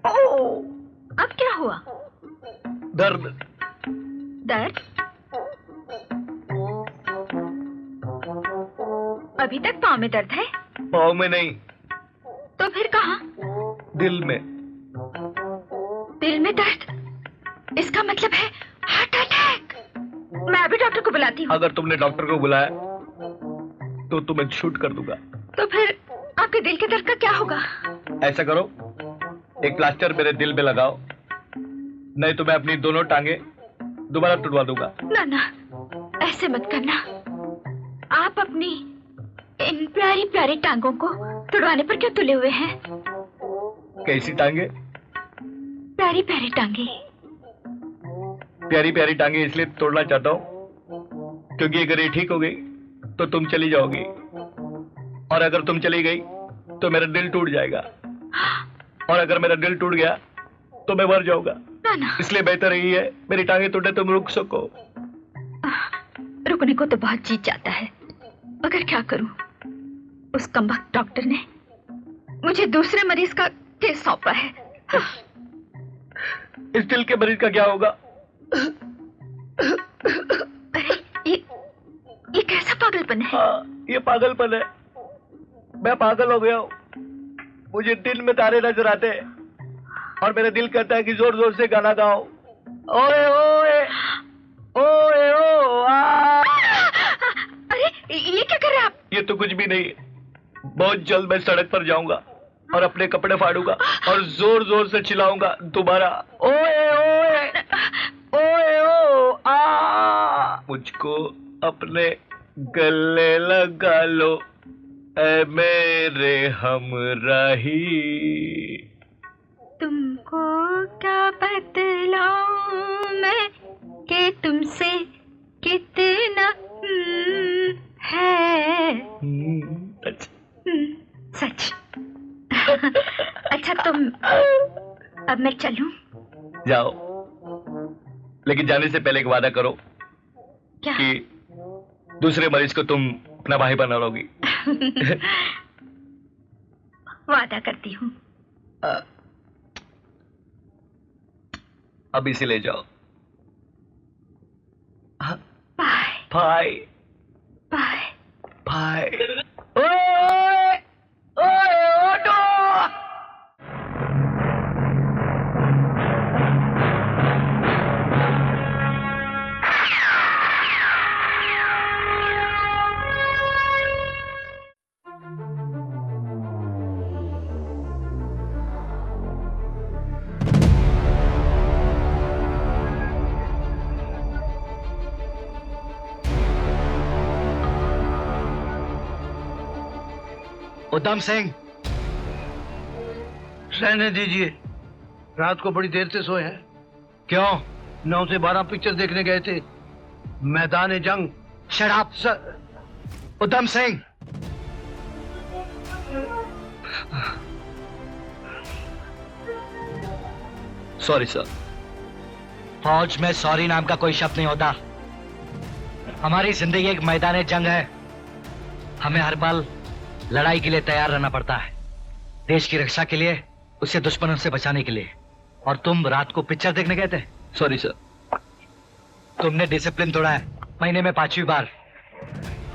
ओह, अब क्या हुआ? दर्द। दर्द? अभी तक पाँव में दर्द है? पाँव में नहीं। तो फिर कहाँ? दिल में। दिल में दर्द? इसका मतलब है हार्ट अटैक। मैं अभी डॉक्टर को बुलाती हूँ। अगर तुमने डॉक्टर को बुलाया तो तुम्हें शूट कर दूंगा। तो फिर आपके दिल के दर्द का क्या होगा? ऐसा करो, एक प्लास्टर मेरे दिल में लगाओ, नहीं तो मैं अपनी दोनों टांगे दोबारा तुड़वा दूंगा। ना ना, ऐसे मत करना। आप अपनी इन प्यारी प्यारी टांगों को तुड़वाने पर क्यों तुले हुए हैं? कैसी टांगे? प्यारी प्यारी टांगे। प्यारी प्यारी टांगे इसलिए तोड़ना चाहता हूँ क्योंकि अगर ये ठीक हो गई तो तुम चली जाओगी, और अगर तुम चली गई तो मेरा दिल टूट जाएगा, और अगर मेरा दिल टूट गया तो मैं मर जाऊंगा। ना ना, इसलिए बेहतर यही है मेरी टांगे टूटे तुम रुक सको। रुकने को तो बहुत जी चाहता है, मगर क्या करूं? उस कमबख्त डॉक्टर ने मुझे दूसरे मरीज का केस सौंपा है। इस दिल के मरीज का क्या होगा? अरे ये कैसा पागलपन है? हाँ, ये पागलपन है। मैं पागल हो गया हूँ। मुझे दिन में तारे नजर आते हैं और मेरा दिल कहता है कि जोर जोर से गाना गाओ। ओए ओए ओए ओ आ। अरे ये क्या कर रहे हैं आप? ये तो कुछ भी नहीं है। बहुत जल्द मैं सड़क पर जाऊंगा और अपने कपड़े फाड़ूंगा और जोर जोर से चिल्लाऊंगा दोबारा, ओए ओए ओए ओ आ। मुझको अपने गले लगा लो ऐ मेरे हमराही। तुमको क्या बतलाऊं मैं कि तुमसे कितना है। सच। अच्छा तुम, अब मैं चलूं? जाओ, लेकिन जाने से पहले एक वादा करो। क्या? कि दूसरे मरीज को तुम अपना भाई बना लोगी। वादा करती हूँ। अब इसे ले जाओ। बाय भाई बाय भाई। ओए ओए ऑटो। उधम सिंह, रहने दीजिए, रात को बड़ी देर से सोए हैं। क्यों? 9 से 12 पिक्चर देखने गए थे। मैदान जंग। शराब sir. Udham Singh, sorry sir. फौज में सॉरी नाम का कोई शब्द नहीं होता। हमारी जिंदगी एक मैदान जंग है। हमें हर पल लड़ाई के लिए तैयार रहना पड़ता है, देश की रक्षा के लिए, उसे दुश्मनों से बचाने के लिए। और तुम रात को पिक्चर देखने गए थे। Sorry sir. तुमने डिसिप्लिन तोड़ा है, महीने में 5वीं बार।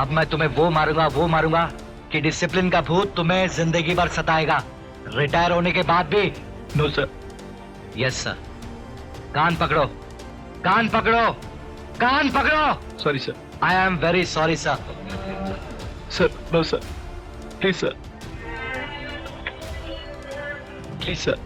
अब मैं तुम्हें वो मारूंगा कि डिसिप्लिन का भूत तुम्हें जिंदगी भर सताएगा, रिटायर होने के बाद भी। No sir. Yes sir. कान पकड़ो, कान पकड़ो, कान पकड़ो। Sorry sir. I am very sorry sir. Sir no sir, please sir, please sir.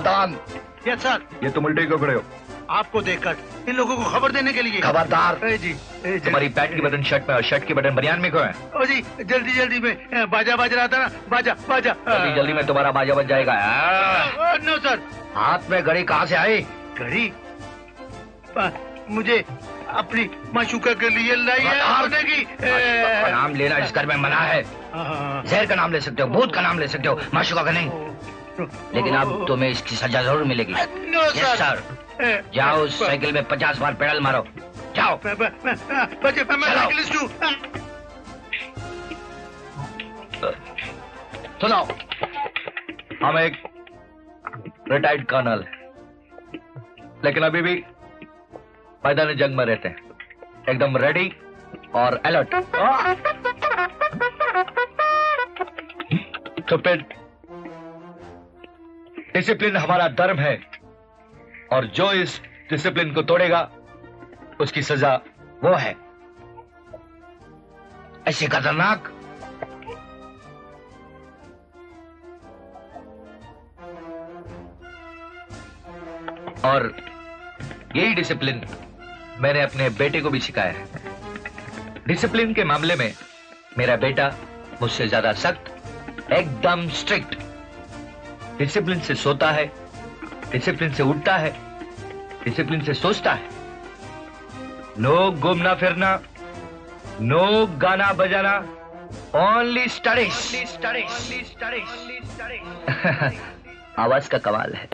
नादान, यस सर। ये तुम उल्टे क्यों खड़े हो? आपको देखकर इन लोगों को खबर देने के लिए। खबरदार, ए जी, तुम्हारी पैंट की बटन शर्ट में और शर्ट की बटन बनियान में क्यों है? ओ जी, जल्दी जल्दी में बाजा बज रहा था ना, बाजा बाजा। जल्दी जल्दी में तुम्हारा बाजा बज जाएगा। No sir. हाथ में घड़ी कहाँ से आई? घड़ी मुझे अपनी माशूका के लिए लाई है होने की। का नाम लेना इस घर में मना है। जहर का नाम ले सकते हो, भूत का नाम ले सकते हो, माशूका का नहीं। लेकिन अब तुम्हें इसकी सजा जरूर मिलेगी। No yes sir. जाओ साइकिल में 50 बार पेडल मारो, जाओ। सुनो, हम एक रिटायर्ड कर्नल है, लेकिन अभी भी मैदान जंग में रहते हैं, एकदम रेडी और अलर्ट। तो फिर डिसिप्लिन हमारा धर्म है, और जो इस डिसिप्लिन को तोड़ेगा उसकी सजा वो है। ऐसे खतरनाक और यही डिसिप्लिन मैंने अपने बेटे को भी सिखाया है। डिसिप्लिन के मामले में मेरा बेटा मुझसे ज्यादा सख्त, एकदम स्ट्रिक्ट। डिसिप्लिन से सोता है, डिसिप्लिन से उठता है, डिसिप्लिन से सोचता है। नो घूमना फिरना, नो गाना बजाना, ओनली स्टडीज। आवाज का कमाल है।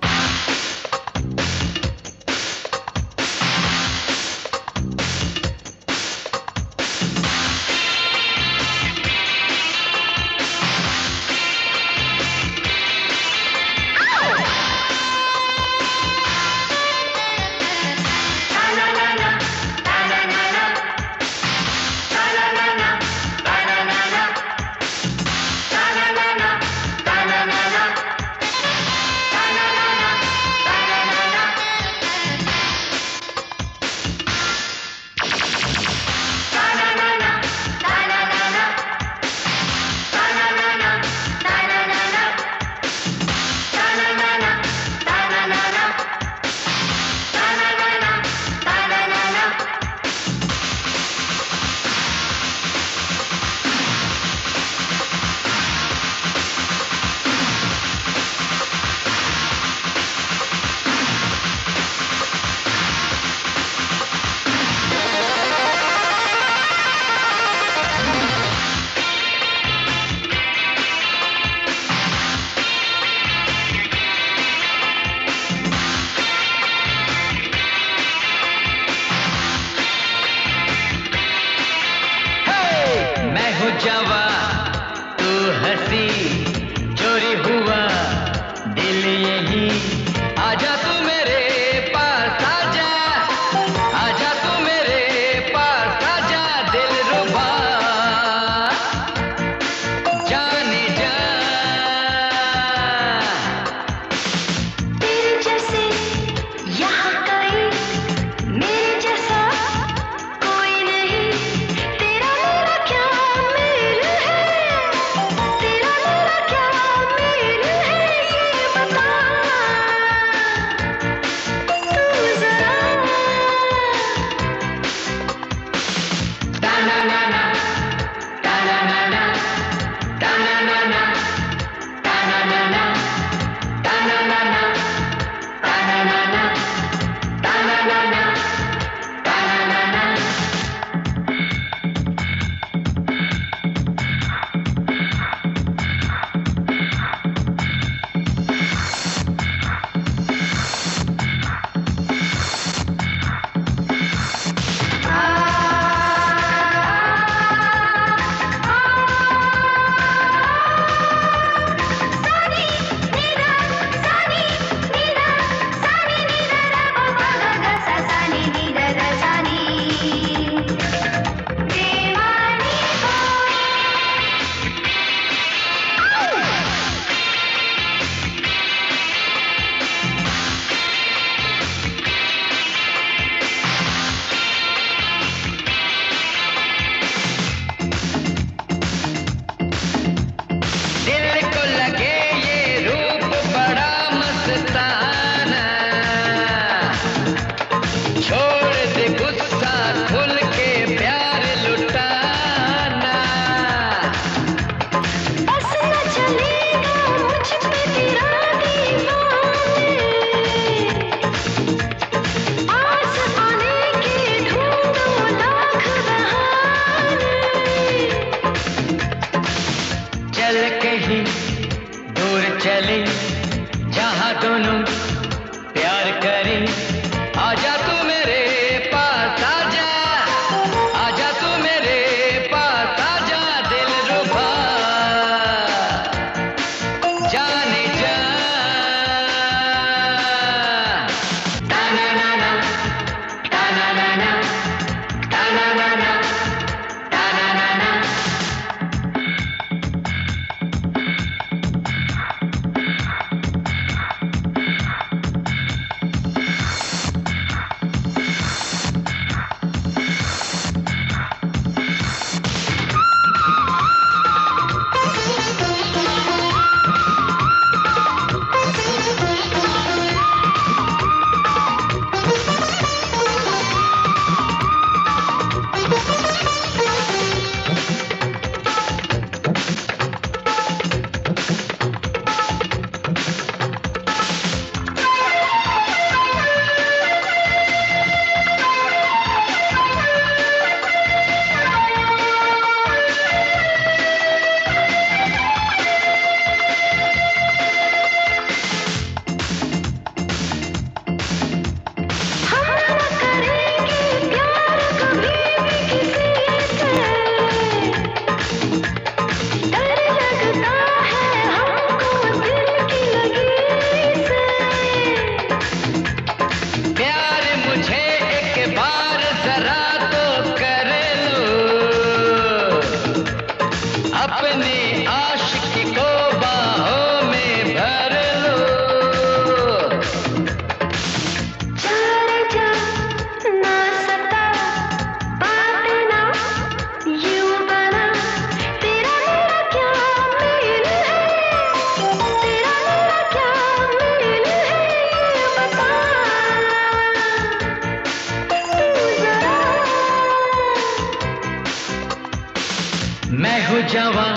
मैं हूँ जवां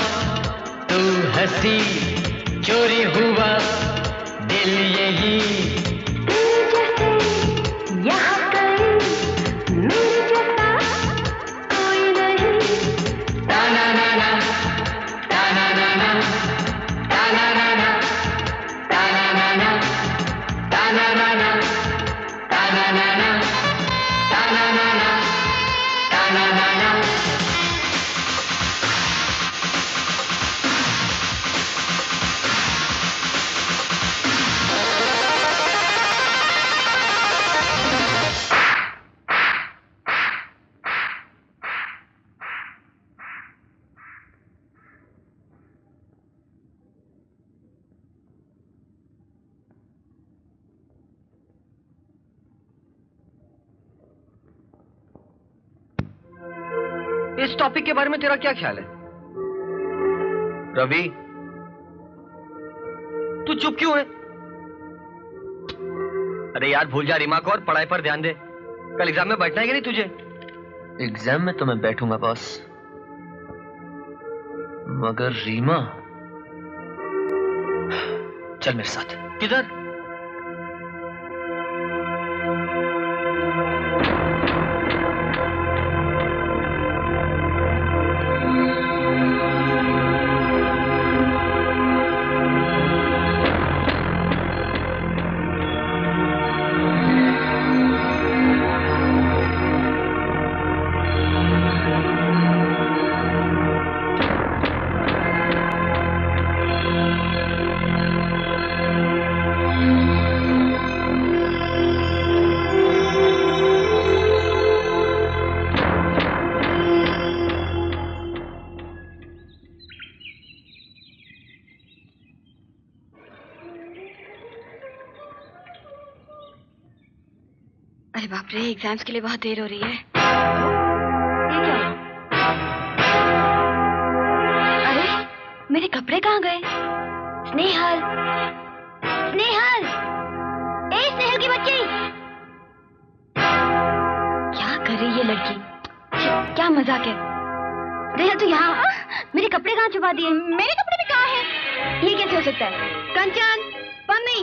तू हंसी, चोरी हुआ दिल यही। यहाँ कहीं मेरे जैसा कोई नहीं। ताना नाना, ताना नाना, ताना नाना, ताना नाना, ताना नाना, ताना नाना, ताना नाना, ताना नाना। इस टॉपिक के बारे में तेरा क्या ख्याल है? रवि, तू चुप क्यों है? अरे यार भूल जा रीमा को और पढ़ाई पर ध्यान दे। कल एग्जाम में बैठना है कि नहीं तुझे? एग्जाम में तो मैं बैठूंगा बॉस, मगर रीमा। चल मेरे साथ। किधर? अरे बाप रे, एग्जाम्स के लिए बहुत देर हो रही है। ये क्या? अरे मेरे कपड़े कहाँ गए? स्नेहल, स्नेहल, ए स्नेहल की बच्ची, क्या कर रही है लड़की? क्या मजाक है? स्नेहल तू यहाँ, मेरे कपड़े कहाँ छुपा दिए? मेरे कपड़े भी कहाँ हैं? ये कैसे हो सकता है? कंचन, पन्नी,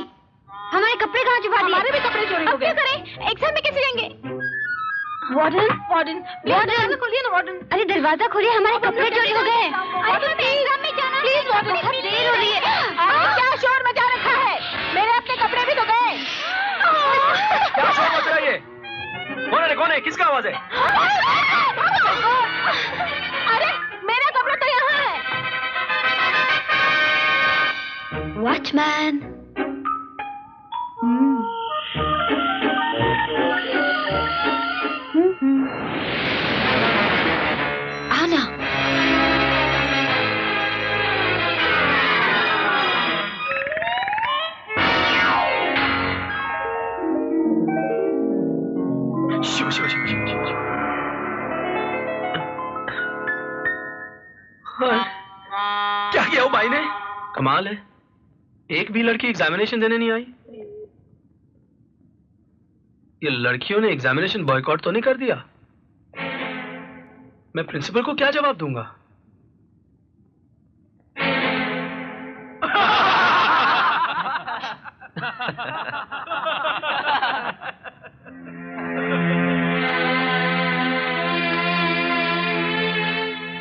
हमारे कपड़े कहाँ छुपा दिए? हमारे भी कपड़े चोरी हो गए। क्या करें? एग्जाम में कैसे जाएंगे? वार्डन, वार्डन, दरवाजा खोलिए ना वार्डन। अरे दरवाजा खोलिए, हमारे कपड़े चोरी हो गए। अरे एग्जाम में जाना, प्लीज वार्डन, बहुत देर हो रही है। क्या शोर मचा रखा है? मेरे अपने कपड़े भी तो गए। क्या शोर मच रहा है ये? कौन है? किसका आवाज है? अरे मेरा कपड़ा तो यहाँ है। वॉचमैन। आना। शिव शिव शिव शिव शिव शिव। क्या किया हो भाई ने? कमाल है, एक भी लड़की एग्जामिनेशन देने नहीं आई। ये लड़कियों ने एग्जामिनेशन बॉयकॉट तो नहीं कर दिया? मैं प्रिंसिपल को क्या जवाब दूंगा?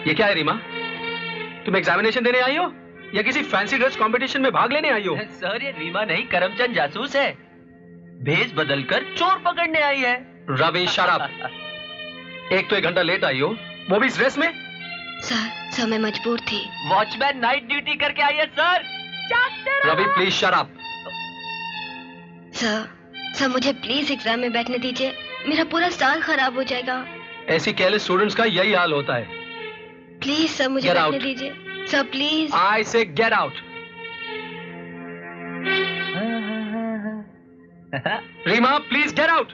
ये क्या है रीमा? तुम एग्जामिनेशन देने आई हो या किसी फैंसी ड्रेस कंपटीशन में भाग लेने आई हो? सर ये रीमा नहीं, करमचंद जासूस है। भेष बदलकर चोर पकड़ने आई है। रवि शराब। एक तो 1 घंटा लेट आई हो, वो भी इस ड्रेस में। सर मैं मजबूर थी। वॉचमैन नाइट ड्यूटी करके आई है सर। रवि प्लीज शराब। सर मुझे प्लीज एग्जाम में बैठने दीजिए, मेरा पूरा साल खराब हो जाएगा। ऐसी केयरलेस स्टूडेंट्स का यही हाल होता है। प्लीज सर मुझे Get बैठने out. दीजिए sir, please. I say get out. Reema please get out.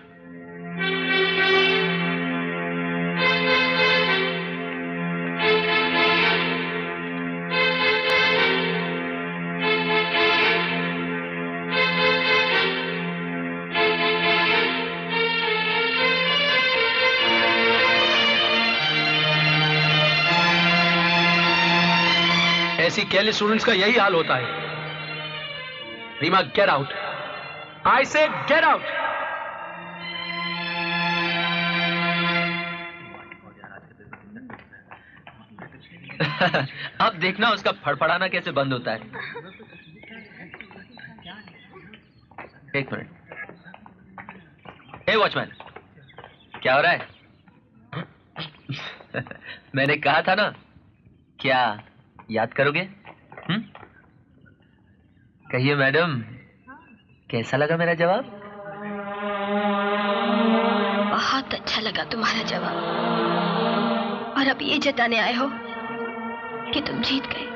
ऐसी केयरलेस स्टूडेंट्स का यही हाल होता है। Reema, get out. आई से गेट आउट। अब देखना उसका फड़फड़ाना कैसे बंद होता है। एक मिनट। ए वॉचमैन, क्या हो रहा है? मैंने कहा था ना, क्या याद करोगे? कहिए मैडम, कैसा लगा मेरा जवाब? बहुत अच्छा लगा तुम्हारा जवाब। और अब ये जताने आए हो कि तुम जीत गए।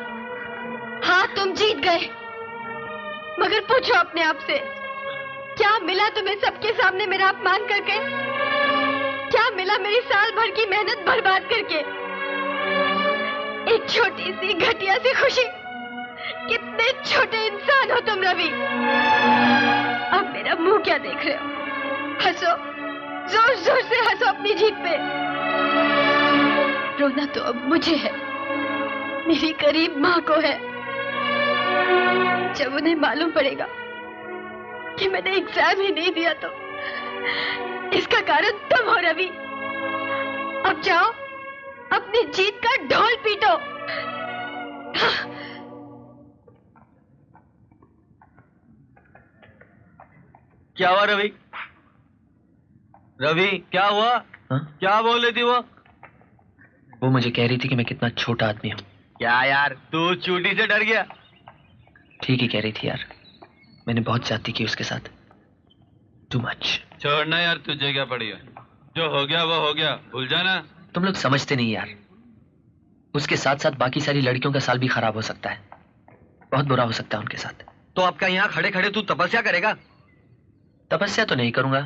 हाँ, तुम जीत गए। मगर पूछो अपने आप से, क्या मिला तुम्हें सबके सामने मेरा अपमान करके? क्या मिला मेरी साल भर की मेहनत बर्बाद करके? एक छोटी सी घटिया सी खुशी। कितने छोटे इंसान हो तुम रवि। अब मेरा मुंह क्या देख रहे हो? हंसो, जोर जोर से हंसो अपनी जीत पे। रोना तो अब मुझे है, मेरी करीब माँ को है। जब उन्हें मालूम पड़ेगा कि मैंने एग्जाम ही नहीं दिया तो इसका कारण तुम हो रवि। अब जाओ, अपनी जीत का ढोल पीटो। क्या हुआ रवि? रवि, क्या हुआ? हा? क्या बोल रही थी वो मुझे कह रही थी कि मैं कितना छोटा आदमी हूँ। क्या यार, तू चूटी से डर गया? ठीक ही कह रही थी यार। मैंने बहुत ज्यादती की उसके साथ। Too much. छोड़ना यार, तुझे क्या पड़ी है? जो हो गया वो हो गया, भूल जाना। तुम लोग समझते नहीं यार। उसके साथ साथ बाकी सारी लड़कियों का साल भी खराब हो सकता है। बहुत बुरा हो सकता है उनके साथ। तो अब क्या यहाँ खड़े खड़े तू तपस्या करेगा? तपस्या तो नहीं करूंगा।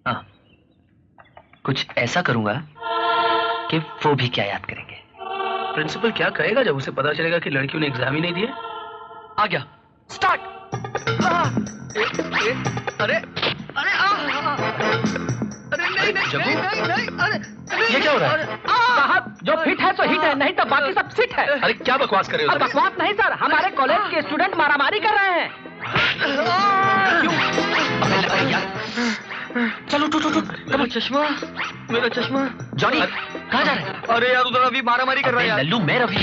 हाँ, कुछ ऐसा करूंगा कि वो भी क्या याद करेंगे। प्रिंसिपल क्या कहेगा जब उसे पता चलेगा कि लड़कियों ने एग्जाम ही नहीं दिए? आ गया, स्टार्ट। अरे अरे अरे नहीं नहीं नहीं नहीं, अरे ये क्या हो रहा है? साहब, जो फिट है तो हिट है, नहीं तो बाकी सब फिट है। अरे क्या बकवास कर रहे हो? बकवास नहीं सर, हमारे कॉलेज के स्टूडेंट मारामारी कर रहे हैं। चलो उठ उठ उठ। मेरा चश्मा, मेरा चश्मा। जॉनी, कहाँ जा रहे हैं? अरे यार, उधर अभी मारामारी कर रहा है यार। लल्लू, मैं रवि।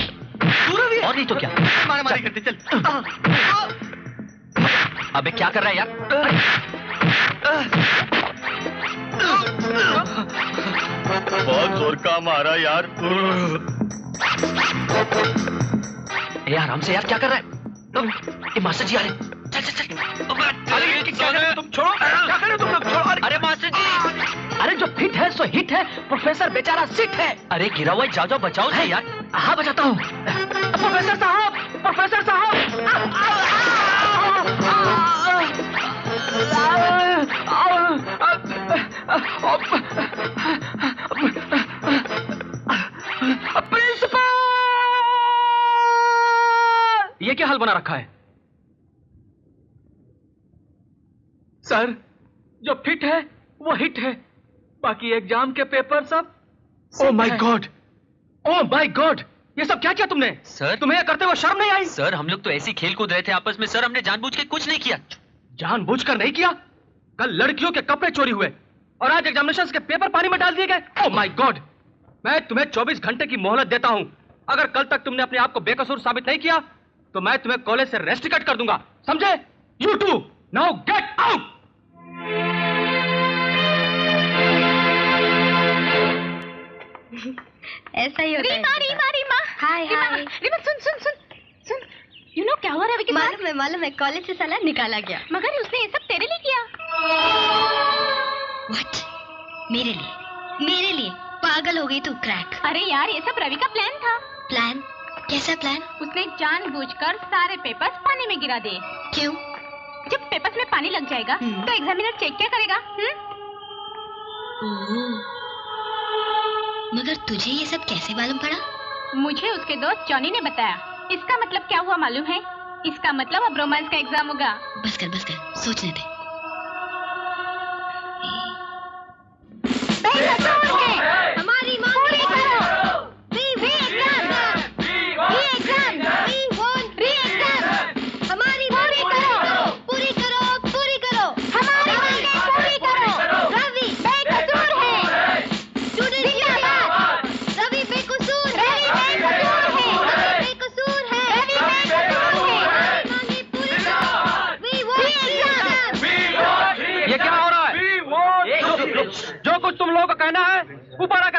तू रवि? और नहीं तो क्या। मारामारी करते चल। अबे क्या कर रहा है यार? बहुत जोर का मारा यार। यार हमसे यार क्या कर रहा है? ये मास्टर जी आ रहे हैं। चल चल चल। अरे ये क्या कर रहे हो तुम? छोड़ो, क्या कर रहे हो तुम लोग? छोड़ो। अरे मास्टर जी, अरे जो फिट है सो हिट है, प्रोफेसर बेचारा सिट है। अरे गिरा हुआ है, जाओ जाओ बचाओ उसे यार। हाँ, बचाता हूँ। प्रोफेसर साहब, प्रोफेसर साहब। प्रिंसिपल! ये क्या हाल बना रखा है? सर, जो फिट है वो हिट है, बाकी एग्जाम के पेपर सब। Oh my God, oh my God, ये सब क्या किया तुमने? सर, तुम्हें करते हुए शर्म नहीं आई? सर हम लोग तो ऐसी खेल कूद रहे थे आपस में। सर हमने जानबूझ के कुछ नहीं किया। जानबूझकर नहीं किया? कल लड़कियों के कपड़े चोरी हुए और आज एग्जामिनेशंस के पेपर पानी में डाल दिए गए। ओह माय गॉड, मैं तुम्हें 24 घंटे की मोहलत देता हूं। अगर कल तक तुमने अपने आप को बेकसूर साबित नहीं किया तो मैं तुम्हें कॉलेज से रेस्ट्रिकेट कर दूंगा, समझे? You too now get out. ऐसा ही होता है। Reema Reema hi hi. रीमा सुन सुन सुन सुन। यू नो क्या हुआ रवि के साथ? मालूम है, कॉलेज से साला निकाला गया। मगर उसने ये सब तेरे लिए किया। व्हाट? मेरे लिए? मेरे लिए? पागल हो गई तू क्रैक। अरे यार, ये सब रवि का प्लान था। प्लान? कैसा प्लान? उसने जानबूझकर सारे पेपर्स पानी में गिरा दिए। क्यों? जब पेपर्स में पानी लग जाएगा तो एग्जामिनर चेक क्या करेगा? मगर तुझे ये सब कैसे मालूम पड़ा? मुझे उसके दोस्त जॉनी ने बताया। इसका मतलब क्या हुआ मालूम है? इसका मतलब अब रोमांस का एग्जाम होगा। बस कर, सोचने दे। हमारी मांग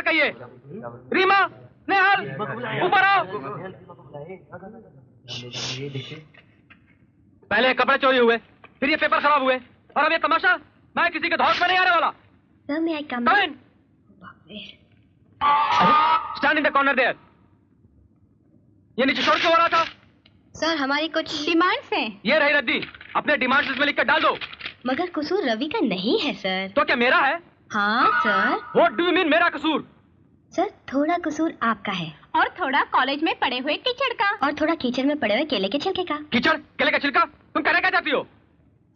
कहिए। रीमा, नेहाल, ऊपर आओ। पहले कपड़े चोरी हुए, फिर ये पेपर खराब हुए, और अब ये तमाशा। मैं किसी के धौस में नहीं आने वाला। सर मैं come stand in the corner there. ये नीचे शोर क्यों हो रहा था? सर हमारी कुछ डिमांड्स हैं। ये रही रद्दी, अपने डिमांड्स इसमें लिख कर डाल दो। मगर कसूर रवि का नहीं है सर। तो क्या मेरा है? हाँ sir. What do you mean मेरा कसूर? सर थोड़ा कसूर आपका है और थोड़ा कॉलेज में पड़े हुए कीचड़ का। और थोड़ा कीचड़ में पड़े हुए केले के छिलके का। कीचड़, केले का छिलका? तुम कहना क्या चाहती हो?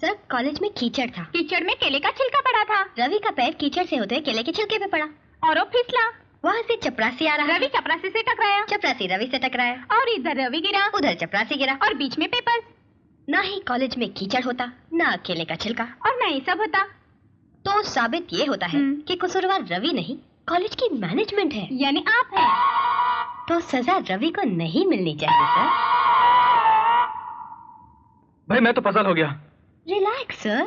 सर कॉलेज में कीचड़ था, कीचड़ में केले का छिलका पड़ा था रवि का पैर कीचड़ से होते हुए केले के छिलके पे पड़ा और वो फिसला। वहाँ से चपरासी आ रहा रवि चपरासी से टकराया चपरासी रवि से टकराया और इधर रवि गिरा उधर चपरासी गिरा। और बीच में पेपर्स। ना ही कॉलेज में कीचड़ होता, ना केले का छिलका। और नहीं सब होता। तो साबित ये होता है कि कसूरवार रवि नहीं कॉलेज की मैनेजमेंट है। यानी आप हैं। तो सजा रवि को नहीं मिलनी चाहिए सर। भाई मैं तो पजल हो गया। Relax sir.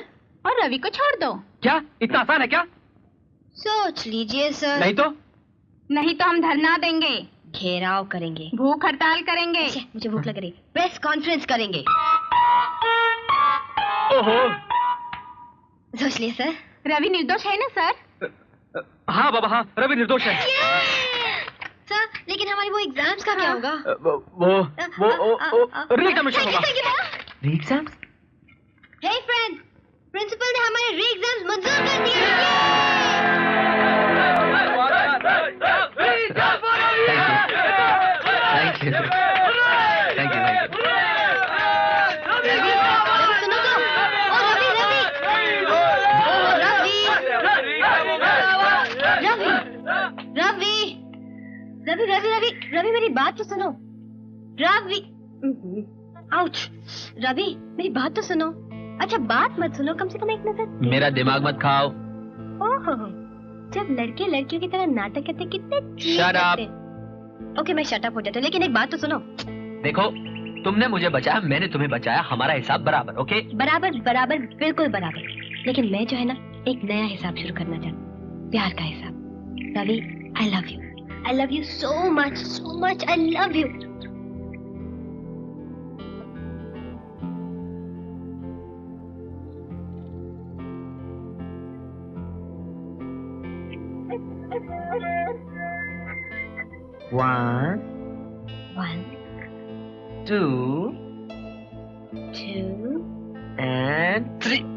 और रवि को छोड़ दो। क्या इतना आसान है क्या? सोच लीजिए सर। नहीं तो? नहीं तो हम धरना देंगे, घेराव करेंगे, भूख हड़ताल करेंगे। मुझे भूख लग रही, प्रेस कॉन्फ्रेंस करेंगे। ओहो। सोच लिए सर। रवि निर्दोष है ना सर? हाँ बाबा हाँ, रवि निर्दोष है। सर लेकिन हमारी वो एग्जाम्स का क्या होगा? वो री-एग्जामिनेशन होगा। री-एग्जाम्स? हे फ्रेंड्स, प्रिंसिपल ने हमारे री-एग्जाम्स मंजूर कर दिए। Thank you. Thank you. Ravi, सुनो तो। ओ रवि, रवि मेरी बात तो सुनो। रवि, आउच। रवि मेरी बात तो सुनो। अच्छा बात मत सुनो, कम से कम एक नजर। मेरा दिमाग मत खाओ। ओहो, जब लड़के लड़कियों की तरह नाटक करते कितने Shut up. ओके मैं शट अप हो जाता हूँ, लेकिन एक बात तो सुनो। देखो तुमने मुझे बचाया, मैंने तुम्हें बचाया, हमारा हिसाब बराबर। ओके बराबर बराबर बिल्कुल बराबर। लेकिन मैं जो है ना एक नया हिसाब शुरू करना चाहती हूँ, प्यार का हिसाब। Ravi I love you so much I love you. One, 2 two, and 3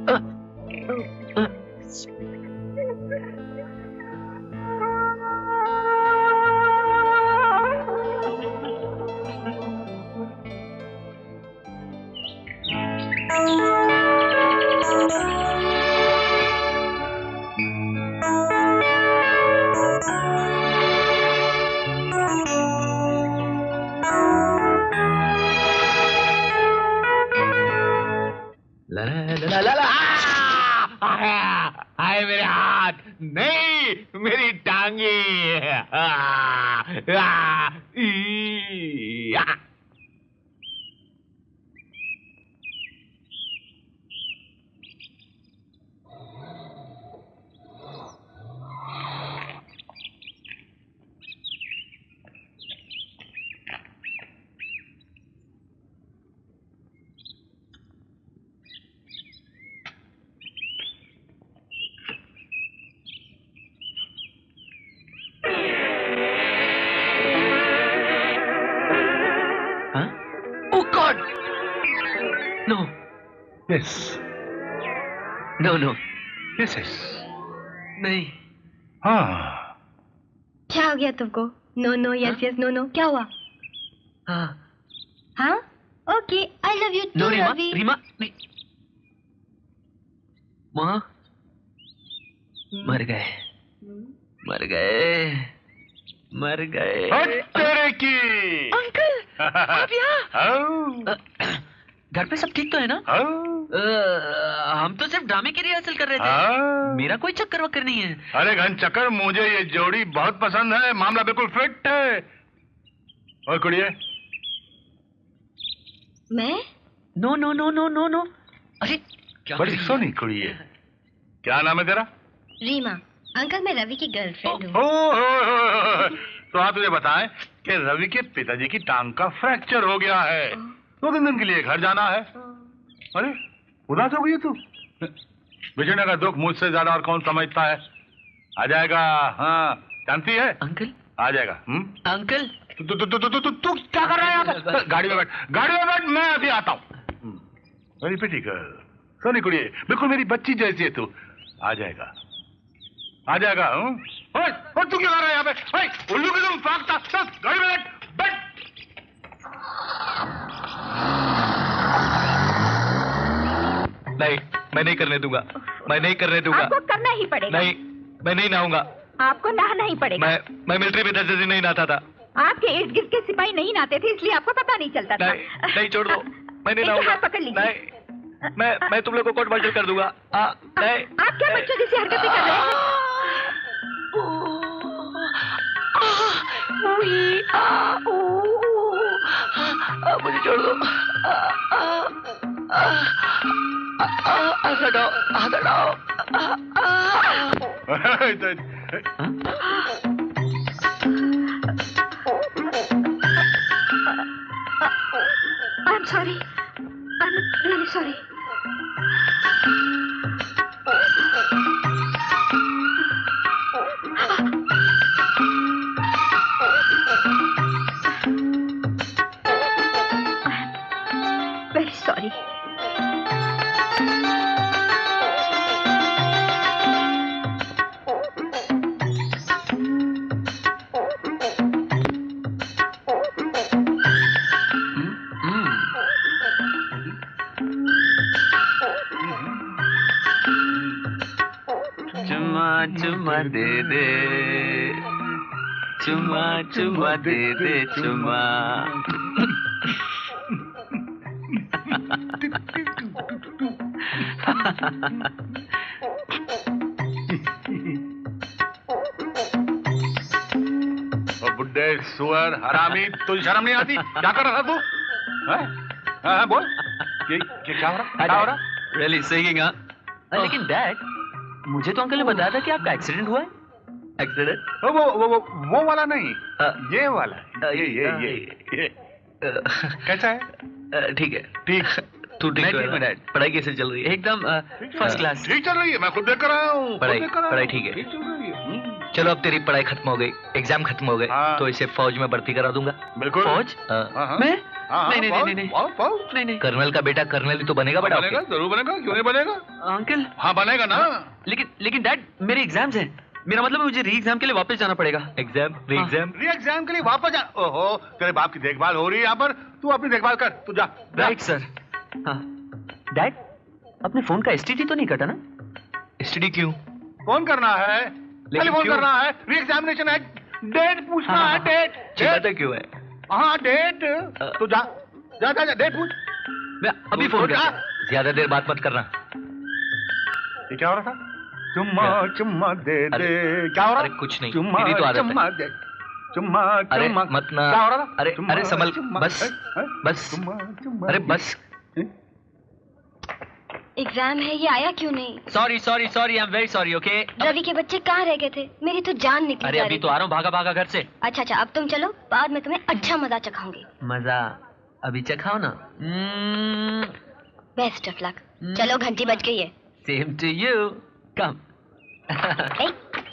ला ला ला ला हाय मेरे हाथ नहीं, मेरी टांगे। Oh God! No, Yes, no. yes. नहीं। हाँ, क्या हो गया तुमको? नो यस नो क्या हुआ? हाँ। हाँ okay I love you no to Reema, Ravi. Reema नहीं। माँ मर गए। हट तेरे की। अंकल आप यहाँ? हाँ, घर पे सब ठीक तो है ना? हाँ, हम तो सिर्फ ड्रामे की रिहर्सल कर रहे थे। हाँ। मेरा कोई चक्कर वक्कर नहीं है। अरे घन चक्कर, मुझे ये जोड़ी बहुत पसंद है, मामला बिल्कुल फिट है। और कुड़िए? मैं नो। अरे क्या बड़ी सोनी कुड़ी है। क्या नाम है तेरा? रीमा अंकल मैं रवि की गर्लफ्रेंड हूँ। तो आप मुझे बताएं कि रवि के पिताजी की टांग का फ्रैक्चर हो गया है, 2-3 दिन के लिए घर जाना है। अरे उदास हो गई है तू? बिछड़ने का दुख मुझसे ज्यादा और कौन समझता है। आ जाएगा, हाँ जानती है अंकल आ जाएगा। अंकल तू क्या कर रहा है यहाँ पर? गाड़ी में बैठ, गाड़ी में बैठ, मैं अभी आता हूँ। वेरी प्रिटी गर्ल, सोनी कुड़ी, बिल्कुल मेरी बच्ची जैसी है तू। आ जाएगा, आ जाएगा। और तू क्या कर रहा है यहाँ पे? उल्लू की तुम फाकता, चल गाड़ी में बैठ, बैठ। नहीं, मैं नहीं करने दूंगा, मैं नहीं करने दूंगा। आपको करना ही पड़ेगा। नहीं, मैं नहीं नहाऊंगा। आपको नहाना ही पड़ेगा। मैं मिलिट्री में 10 दिन नहीं नहाता था। आपके इर्द गिर्द के सिपाही नहीं नहाते थे, इसलिए आपको पता नहीं चलता था। नहीं छोड़ दो, मैं नहीं नहाऊंगा। हाथ पकड़ लीजिए। नहीं, मैं तुम लोग को कोर्ट मार्शल कर दूंगा। नहीं। आप क्या बच्चों जैसी हरकतें कर रहे हैं? मुझे छोड़ दो। हाथ हटाओ, हाथ हटाओ। I'm sorry. I'm really sorry. Very sorry. चुम्मा दे दे, चुम्मा चुम्मा दे दे, चुम्मा। बुड्ढे सुअर हरामी, तुझे शर्म नहीं आती? क्या कर रहा था तू? बोल, क्या हो रहा? Really singing? लेकिन डैड, मुझे तो अंकल ने बताया था कि आपका एक्सीडेंट हुआ है। एक्सीडेंट? वो वाला नहीं, ये वाला। ये कैसा है? ठीक है। ठीक, तू ठीक है डैड? पढ़ाई कैसे चल रही है? एकदम फर्स्ट क्लास। ठीक चल रही है, मैं खुद देख कर आया हूँ। पढ़ाई ठीक है। ठीक चल रही है। चलो अब तेरी पढ़ाई खत्म हो गई, एग्जाम खत्म हो गए, हाँ। तो इसे फौज में भर्ती करा दूंगा। बिल्कुल। फौज? मैं? नहीं। कर्नल का बेटा कर्नल ही तो बनेगा बेटा। बनेगा, जरूर बनेगा, क्यों नहीं बनेगा अंकल? हाँ बनेगा ना। लेकिन डैड, मेरे एग्जाम्स हैं। मेरा मतलब मुझे री एग्जाम के लिए वापस जाना पड़ेगा। एग्जाम? री एग्जाम के लिए वापस जा? ओहो, तेरे बाप की देखभाल हो रही है यहाँ पर, तू अपनी देखभाल कर, तू जा। Right sir. हाँ डैड, अपने फोन का एसटीडी तो नहीं कटा ना? एसटीडी क्यों? फोन करना है, टेलीफोन करना है, री एग्जामिनेशन है, डेट पूछना है, डेट। चिल्लाता क्यों है? हाँ डेट, तू जा जा जा, डेट पूछ। मैं अभी फोन करता हूं। ज्यादा देर बात मत करना। ये क्या हो रहा था? चुम्मा चुम्मा दे दे, क्या हो रहा? अरे कुछ नहीं, चुम्मा मेरी तो आदत है। चुम्मा दे, चुम्मा अरे चुम्मा। मत ना। क्या हो रहा था? अरे संभल, बस बस। अरे बस। एग्जाम है, ये आया क्यों नहीं? Sorry, I am very sorry. Okay Ravi के बच्चे कहाँ रह गए थे? मेरी तो जान निकली। अरे अभी तो आ रहा हूँ, भागा घर से। अच्छा, अब तुम चलो, बाद में तुम्हें अच्छा मजा चखाऊंगी। मजा अभी चखाओ ना। Best of luck. चलो, घंटी बज गई है। Same to you. Come.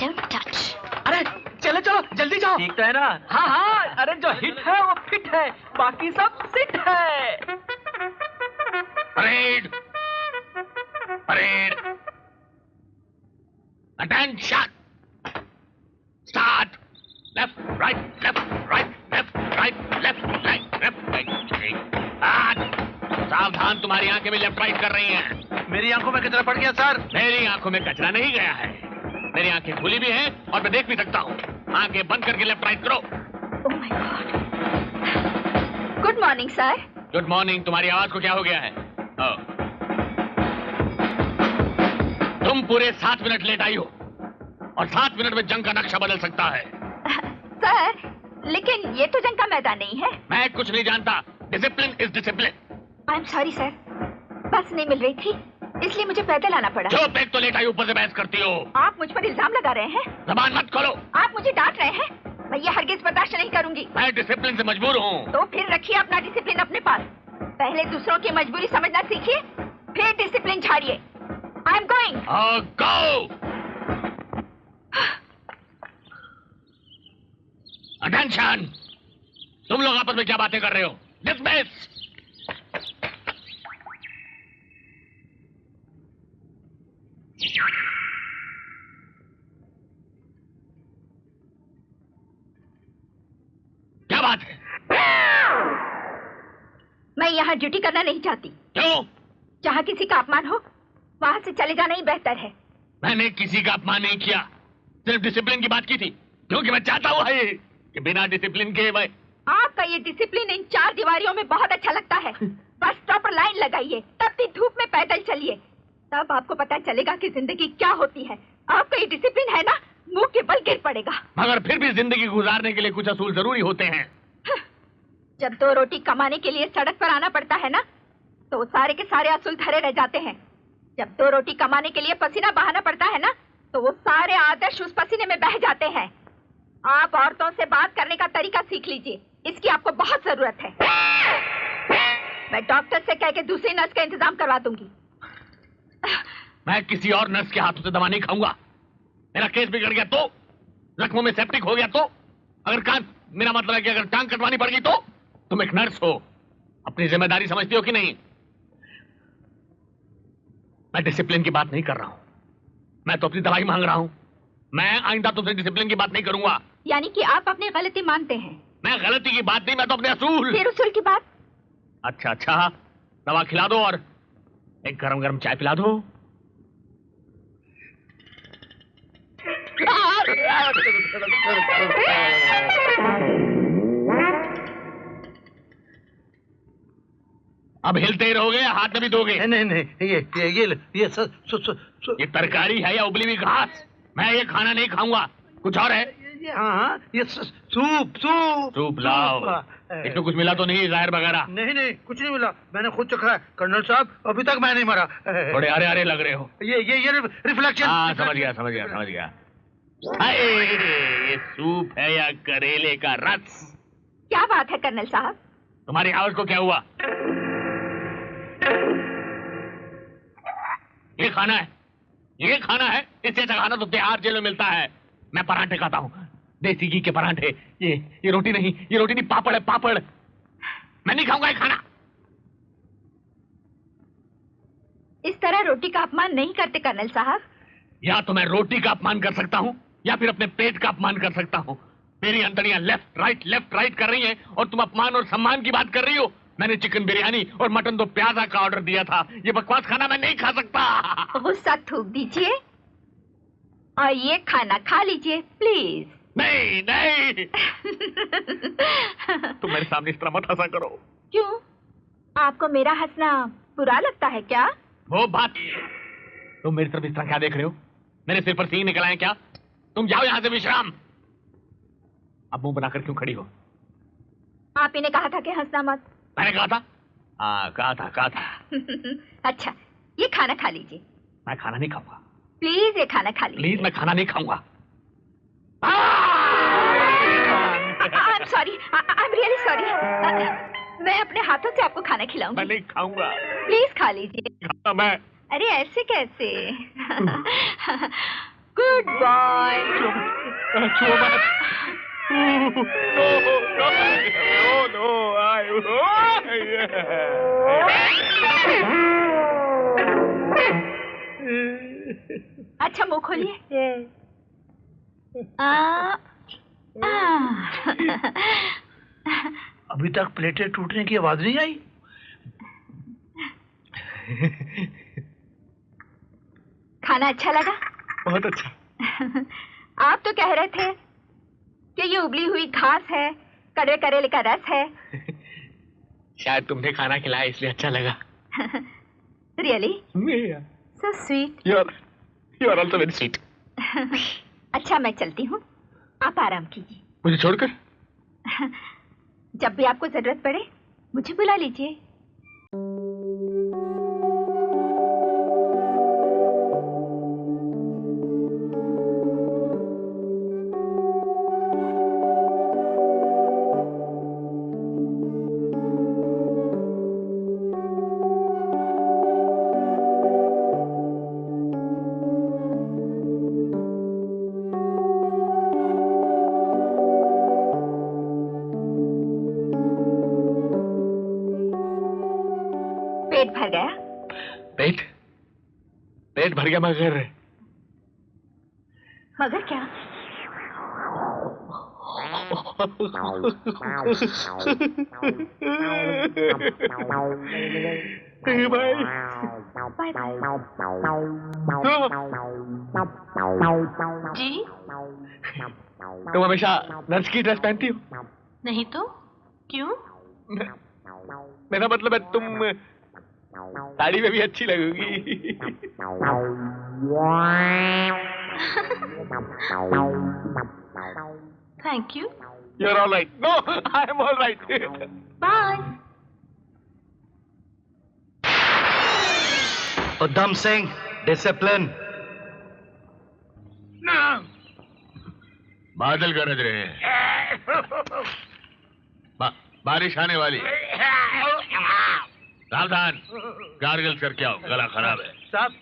Don't touch. अरे चलो जल्दी जाओ। ठीक तो है ना? हाँ, अरे जो हिट है वो फिट है, बाकी सब सिट है। Parade, attention, start. Left right, left right, left right, left right, left right. सावधान, तुम्हारी आंखें भी लेफ्ट राइट कर रही हैं। मेरी आंखों में कचरा पड़ गया सर। मेरी आंखों में कचरा नहीं गया है, मेरी आंखें खुली भी हैं और मैं देख भी सकता हूँ। आंखें बंद करके लेफ्ट राइट करो। Oh my God. Good morning sir. Good morning. तुम्हारी आवाज को क्या हो गया है? तुम पूरे 7 मिनट लेट आई हो और 7 मिनट में जंग का नक्शा बदल सकता है। सर, लेकिन ये तो जंग का मैदान नहीं है। मैं कुछ नहीं जानता। Discipline is discipline. I am sorry sir, बस नहीं मिल रही थी, इसलिए मुझे पैदल आना पड़ा। जो बैग तो लेट आई, ऊपर से बहस करती हो। आप मुझ पर इल्जाम लगा रहे हैं। जबान मत खोलो। आप मुझे डांट रहे हैं। मैं ये हरगिज बर्दाश्त नहीं करूंगी। मैं डिसिप्लिन से मजबूर हूँ। तो फिर रखिए अपना डिसिप्लिन अपने पास। पहले दूसरों की मजबूरी समझना सीखिए, फिर डिसिप्लिन झाड़िए। I am going. Go. Attention, तुम लोग आपस में क्या बातें कर रहे हो? डिसमिस। क्या बात है? मैं यहाँ ड्यूटी करना नहीं चाहती। क्यों? जहाँ किसी का अपमान हो वहाँ से चले जाना ही बेहतर है। मैंने किसी का अपमान नहीं किया, सिर्फ डिसिप्लिन की बात की थी, क्योंकि मैं चाहता हूँ कि बिना डिसिप्लिन के मैं। आपका ये डिसिप्लिन इन चार दीवारियों में बहुत अच्छा लगता है। बस प्रॉपर लाइन लगाइए, तपती धूप में पैदल चलिए, तब आपको पता चलेगा कि जिंदगी क्या होती है। आपका ये डिसिप्लिन है ना, मुंह के बल गिर पड़ेगा। मगर फिर भी जिंदगी गुजारने के लिए कुछ असूल जरूरी होते हैं। जब 2 रोटी कमाने के लिए सड़क पर आना पड़ता है ना, तो सारे के सारे असूल धरे रह जाते हैं। जब 2 रोटी कमाने के लिए पसीना बहाना पड़ता है ना, तो वो सारे आदर्श उस पसीने में बह जाते हैं। आप औरतों से बात करने का तरीका सीख लीजिए, इसकी आपको बहुत जरूरत है। मैं डॉक्टर से कह के दूसरी नर्स का इंतजाम करवा दूंगी। मैं किसी और नर्स के हाथों से दवा नहीं खाऊंगा। मेरा केस बिगड़ गया तो, जख्मों में सेप्टिक हो गया तो, अगर कान, मेरा मतलब है कि अगर टांग कटवानी पड़ गई तो। तुम एक नर्स हो, अपनी जिम्मेदारी समझती हो कि नहीं? मैं डिसिप्लिन की बात नहीं कर रहा हूं, मैं तो अपनी दवाई मांग रहा हूं। मैं आइंदा तुमसे डिसिप्लिन की बात नहीं करूंगा। यानी कि आप अपनी गलती मानते हैं? मैं गलती की बात नहीं, मैं तो अपने असूल। फिर उसूल की बात? अच्छा अच्छा, दवा खिला दो और एक गरम गरम चाय पिला दो। अब हिलते ही रहोगे या हाथ में भी दोगे? नहीं नहीं, ये तरकारी है या उबली हुई घास? मैं ये खाना नहीं खाऊंगा। कुछ और है? हाँ, ये सूप सूप सूप लाओ। इसमें कुछ मिला तो नहीं, जहर वगैरह? नहीं कुछ नहीं मिला, मैंने खुद चखा है कर्नल साहब, अभी तक मैं नहीं मरा। थोड़े हरे हरे लग रहे हो। ये रिफ्लेक्शन। हाँ समझ गया। हाय, ये सूप है या करेले का रस? क्या बात है कर्नल साहब? तुम्हारी आवाज को क्या हुआ? ये खाना है। इससे अच्छा खाना तो तिहाड़ जेल में मिलता है। मैं पराठे खाता हूँ, देसी घी के पराठे। ये रोटी नहीं, पापड़ है, पापड़। मैं नहीं खाऊंगा ये खाना। इस तरह रोटी का अपमान नहीं करते कर्नल साहब। या तो मैं रोटी का अपमान कर सकता हूँ या फिर अपने पेट का अपमान कर सकता हूँ। मेरी अंतड़ियां लेफ्ट राइट कर रही हैं और तुम अपमान और सम्मान की बात कर रही हो। मैंने चिकन बिरयानी और मटन दो प्याजा का ऑर्डर दिया था। ये बकवास खाना मैं नहीं खा सकता। गुस्सा थूक दीजिए और ये खाना खा लीजिए प्लीज। नहीं तुम मेरे सामने इस तरह मत हंसा करो। क्यों? आपको मेरा हंसना बुरा लगता है क्या? वो बात, तुम मेरी तरफ इस तरह क्या देख रहे हो? मेरे सिर पर सींग निकल आए क्या? तुम जाओ यहां से विश्राम। अब मुंह बनाकर क्यों खड़ी हो? आप ही ने कहा था कि हंसना मत। मैंने कहा था? हाँ कहा था। अच्छा, ये खाना खा लीजिए। मैं खाना नहीं खाऊंगा। प्लीज ये खाना खा लीजिए। प्लीज, मैं खाना नहीं खाऊंगा। I'm sorry, I'm really sorry। मैं अपने हाथों से आपको खाना खिलाऊंगी। मैं नहीं खाऊंगा। प्लीज खा लीजिए। खाता मैं। अरे ऐसे कैसे? Good boy. अच्छा मुंह खोलिए। अभी तक प्लेटें टूटने की आवाज नहीं आई। खाना अच्छा लगा? बहुत अच्छा। आप तो कह रहे थे कि ये उबली हुई घास है, कड़वे करेले का रस है। शायद तुमने खाना खिलाया इसलिए अच्छा लगा। Really? Yeah. So sweet. You're also very sweet. अच्छा मैं चलती हूँ, आप आराम कीजिए। मुझे छोड़कर? जब भी आपको जरूरत पड़े मुझे बुला लीजिए। पेट भर गया? पेट पेट भर गया मगर क्या? भाई बाय जी। तुम हमेशा नर्स की ड्रेस पहनती हो? नहीं तो क्यों? मेरा मतलब है तुम साड़ी में भी अच्छी लगोगी। Thank you. You're all right. No, I'm all right. Bye. Udham Singh, discipline. बादल गरज रहे हैं। बारिश आने वाली है। सावधान, गार्गल करके आओ, गला खराब है। साहब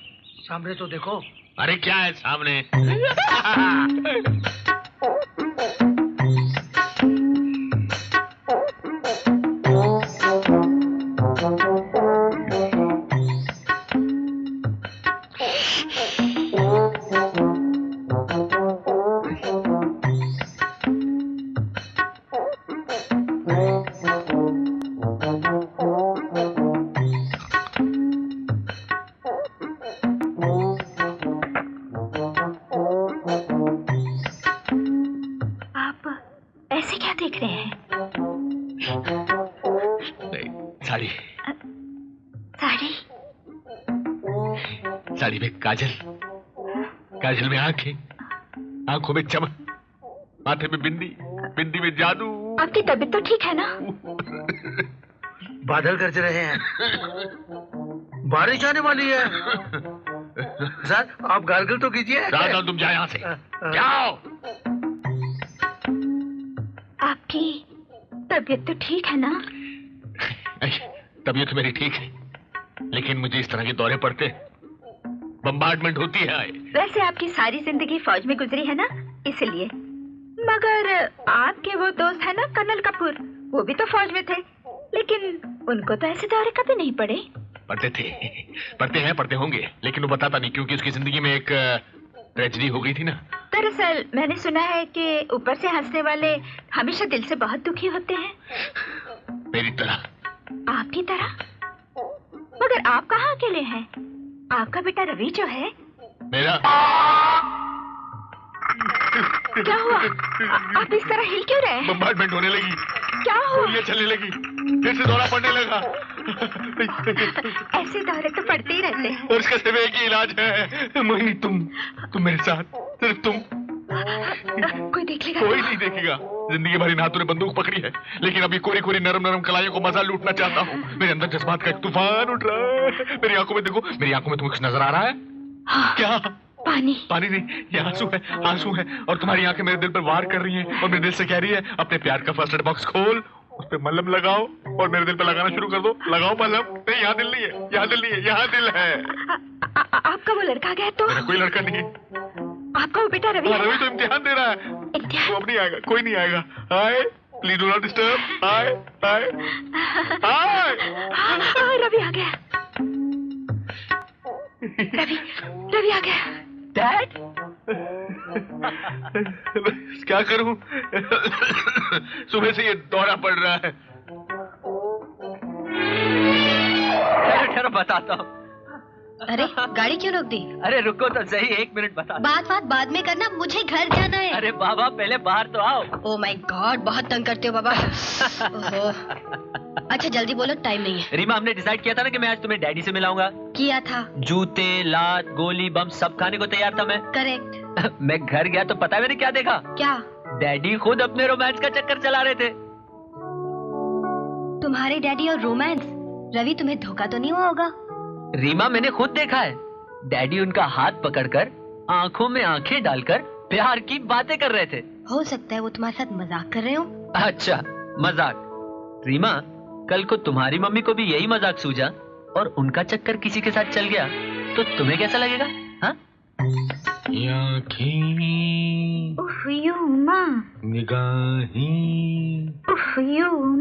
सामने तो देखो। अरे क्या है सामने? साड़ी में काजल, काजल में आंखें, आंखों में चमक, माथे में बिंदी, बिंदी में जादू। आपकी तबीयत तो ठीक है ना? बादल गरज रहे हैं, बारिश आने वाली है। सर आप गार्गल तो कीजिए। सावधान, तुम जाओ यहाँ से, जाओ। आपकी तबीयत तो ठीक है ना? तबीयत तो मेरी ठीक है, लेकिन मुझे इस तरह के दौरे पड़ते, बम्बार्डमेंट होती है। वैसे आपकी सारी जिंदगी फौज में गुजरी है ना, इसलिए। मगर आपके वो दोस्त है ना कर्नल कपूर, वो भी तो फौज में थे, लेकिन उनको तो ऐसे दौरे कभी नहीं पड़े। पढ़ते थे, पढ़ते हैं, पढ़ते होंगे, लेकिन वो बताता नहीं, क्योंकि उसकी जिंदगी में एक ट्रेजेडी हो गई थी ना। दरअसल मैंने सुना है कि ऊपर से हंसने वाले हमेशा दिल से बहुत दुखी होते हैं। मेरी तरह। आपकी तरह? मगर आप कहाँ अकेले हैं? आपका बेटा रवि जो है। मेरा क्या हुआ? आप इस तरह हिल क्यों रहे हैं? बम्बार्डमेंट होने लगी। क्या हुआ? गोलियां चलने लगी, फिर से दौरा पड़ने लगा। ऐसे दौरे तो पड़ते ही रहते हैं। और इसका सिर्फ एक ही इलाज है, मोहिनी, तुम मेरे साथ, सिर्फ तुम। कोई देख लेगा? कोई नहीं देखेगा। जिंदगी भरी हाथों ने बंदूक पकड़ी है, लेकिन अभी कोरी कोरी नरम नरम कलाइयों को मजा लूटना चाहता हूँ। मेरे अंदर जज्बात का एक तूफान उठ रहा है। मेरी आंखों में देखो, मेरी आंखों में तुम्हें कुछ नजर आ रहा है? हाँ, क्या? पानी। पानी नहीं, ये आंसू है, आंसू है। और तुम्हारी आंखें मेरे दिल पर वार कर रही हैं, और मेरे दिल से कह रही है, अपने प्यार का फर्स्ट एड बॉक्स खोल, उस पे मलहम लगाओ और मेरे दिल पे लगाना शुरू कर दो। लगाओ मलहम। नहीं, यहाँ दिल नहीं है, यहाँ दिल नहीं है, यहाँ दिल है। आपका वो लड़का गया तो? मेरा कोई लड़का नहीं है। आपका वो बेटा रवि? रवि तो इम्तिहान दे रहा है। इम्तिहान? वो अब नहीं आएगा, कोई नहीं आएगा। हाय, प्लीज डू नॉट डिस्टर्ब। हाय हाय हाय। हाँ, रवि आ गया। रवि आ गया। डैड क्या करूं? सुबह से ये दौरा पड़ रहा है। ठहरो बताता हूँ। अरे गाड़ी क्यों रोक दी? अरे रुको तो सही, 1 मिनट बता। बात बाद में करना, मुझे घर जाना है। अरे बाबा पहले बाहर तो आओ। ओह माय गॉड, बहुत तंग करते हो बाबा। ओहो। अच्छा जल्दी बोलो, टाइम नहीं है। रीमा, हमने डिसाइड किया था ना कि मैं आज तुम्हें डैडी से मिलाऊंगा। किया था। जूते, लात, गोली, बम सब खाने को तैयार था मैं। करेक्ट। मैं घर गया तो पता है मैंने क्या देखा? क्या? डैडी खुद अपने रोमांस का चक्कर चला रहे थे। तुम्हारे डैडी और रोमांस? रवि तुम्हें धोखा तो नहीं हुआ होगा? रीमा, मैंने खुद देखा है, डैडी उनका हाथ पकड़कर आंखों में आंखें डालकर प्यार की बातें कर रहे थे। हो सकता है वो तुम्हारे साथ मजाक कर रहे हो। अच्छा मजाक? रीमा, कल को तुम्हारी मम्मी को भी यही मजाक सूझा और उनका चक्कर किसी के साथ चल गया तो तुम्हें कैसा लगेगा? हाँ? निगाहें, प्यार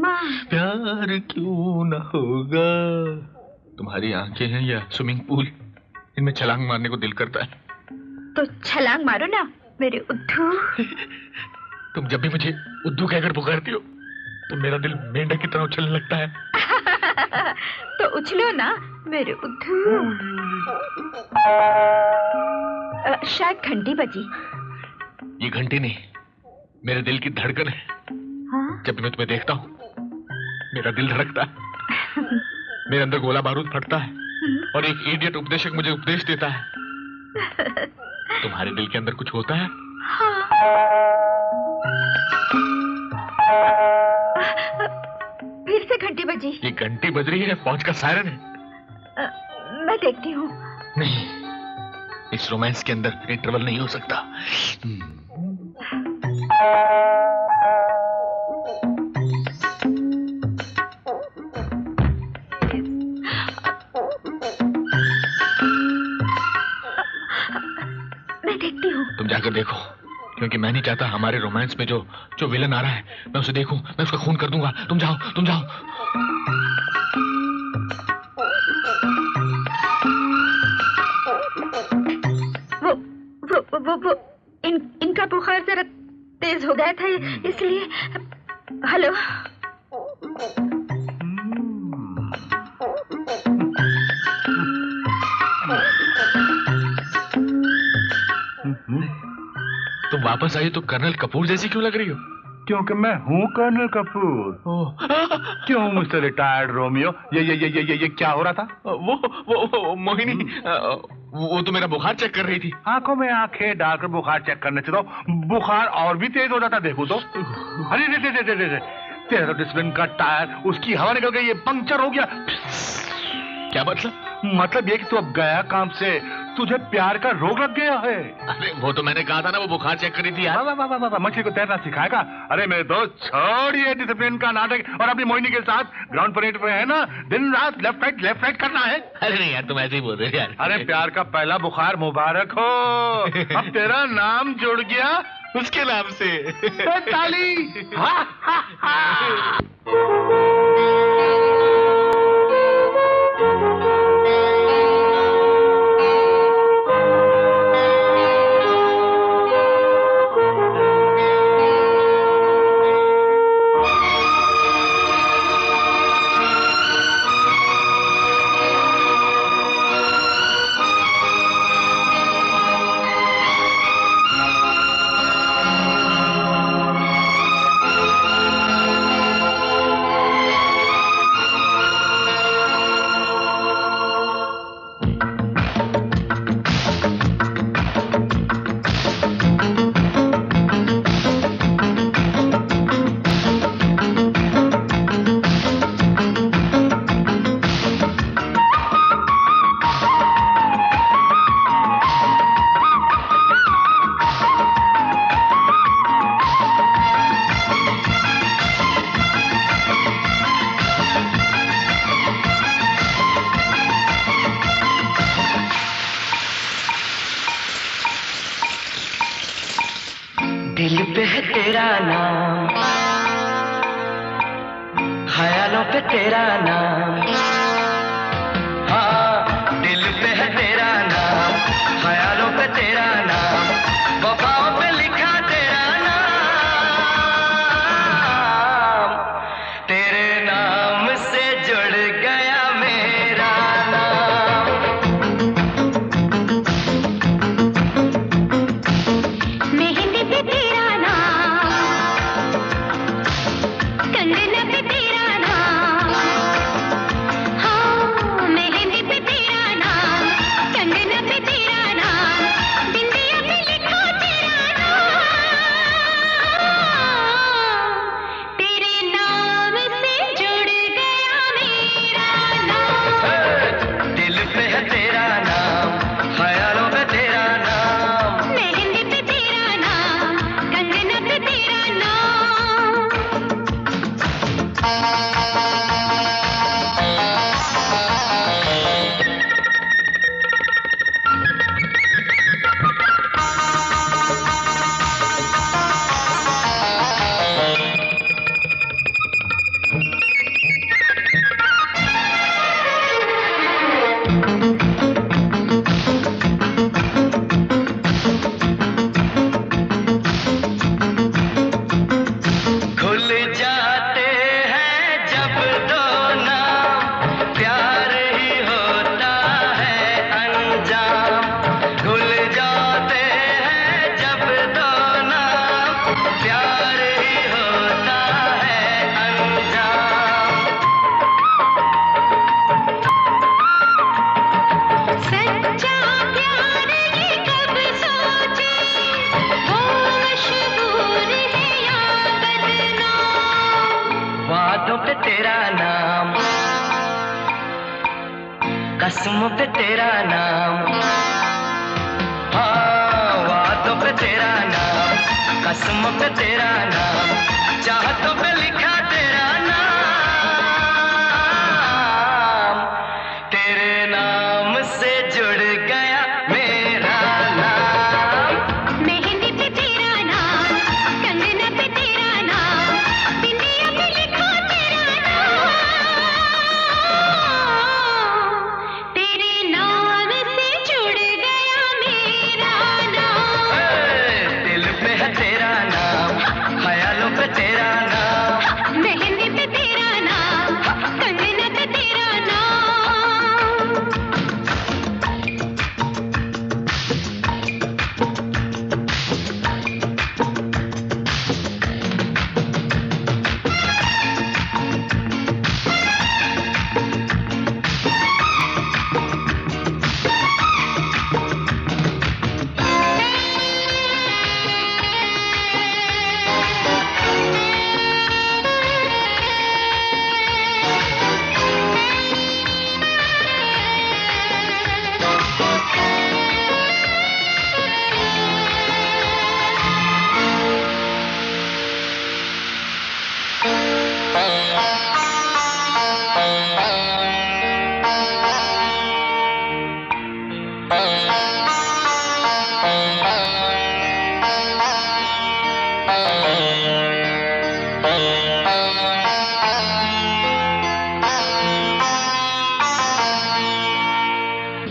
प्यार क्यों न होगा तुम्हारी आंखें हैं या स्विमिंग पूल, इनमें छलांग मारने को दिल करता है। तो छलांग मारो ना मेरे उद्धू। तुम जब भी मुझे उद्धू कहकर पुकारती हो तो मेरा दिल मेंढक की तरह उछलने लगता है। तो उछलो ना मेरे उद्धू। शायद घंटी बजी। ये घंटी नहीं, मेरे दिल की धड़कन है। हाँ? जब भी मैं तुम्हें देखता हूँ मेरा दिल धड़कता है, मेरे अंदर गोला बारूद फटता है और एक इडियट उपदेशक मुझे उपदेश देता है। तुम्हारे दिल के अंदर कुछ होता है? हाँ। फिर से घंटी बजी। ये घंटी बज रही है, फौज का सायरन है। मैं देखती हूँ। नहीं, इस रोमांस के अंदर इंटरवल नहीं हो सकता। मैं देखती हूँ। तुम जाकर देखो, क्योंकि मैं नहीं चाहता हमारे रोमांस में जो विलन आ रहा है मैं उसे देखूं, मैं उसका खून कर दूंगा। तुम जाओ, तुम जाओ। वो इनका बुखार जरा तेज हो गया था इसलिए। हेलो। तुम वापस आई तो कर्नल कपूर जैसी क्यों लग रही हो? क्योंकि मैं हूँ कर्नल कपूर। क्यों मिस्टर रिटायर्ड रोमियो? ये क्या हो रहा था? वो मोहिनी, वो तो मेरा बुखार चेक कर रही थी। आंखों में आंखें डालकर बुखार चेक करने से तो बुखार और भी तेज हो जाता। देखो तो, अरे रे, तेरा तो डिसिप्लिन का टायर, उसकी हवा निकल गई, ये पंक्चर हो गया। क्या मतलब? मतलब ये कि तू अब गया काम से, तुझे प्यार का रोग लग गया है। अरे वो तो मैंने कहा था ना, वो बुखार चेक कर रही थी यार। वाह, मछली को तैरना सिखाएगा? अरे मेरे दोस्त, छोड़िए डिसिप्लिन का नाटक और अपनी मोहिनी के साथ ग्राउंड परेड पे है ना, दिन रात लेफ्ट राइट करना है। अरे नहीं यार, तुम ऐसे ही बोल रहे हो यार। अरे प्यार का पहला बुखार मुबारक हो। अब तेरा नाम जुड़ गया उसके नाम से। ताली। दिल पे है तेरा नाम, ख्यालों पे तेरा नाम। हाँ, दिल पे है तेरा नाम, ख्यालों पे तेरा नाम, वफाओं पे लिखा तेरा नाम। तेरे नाम से जुड़ गया मेरा नाम। मेहंदी पे तेरा नाम, कंगन पे तेरा नाम, कसमों पे तेरा नाम, हाँ वादों पे तेरा नाम, कसमों पे तेरा नाम, चाहतों पे लिखा तेरा नाम, तेरे नाम से जुड़ गया मेरा नाम। मेहंदी पे तेरा नाम, कंगना पे तेरा नाम, बिंदिया पे लिखा तेरा नाम, तेरे नाम से जुड़ गया मेरा नाम। दिल पे है तेरा नाम, ख्यालों पे तेरा नाम, मेहंदी पे तेरा नाम, कंगना पे तेरा नाम।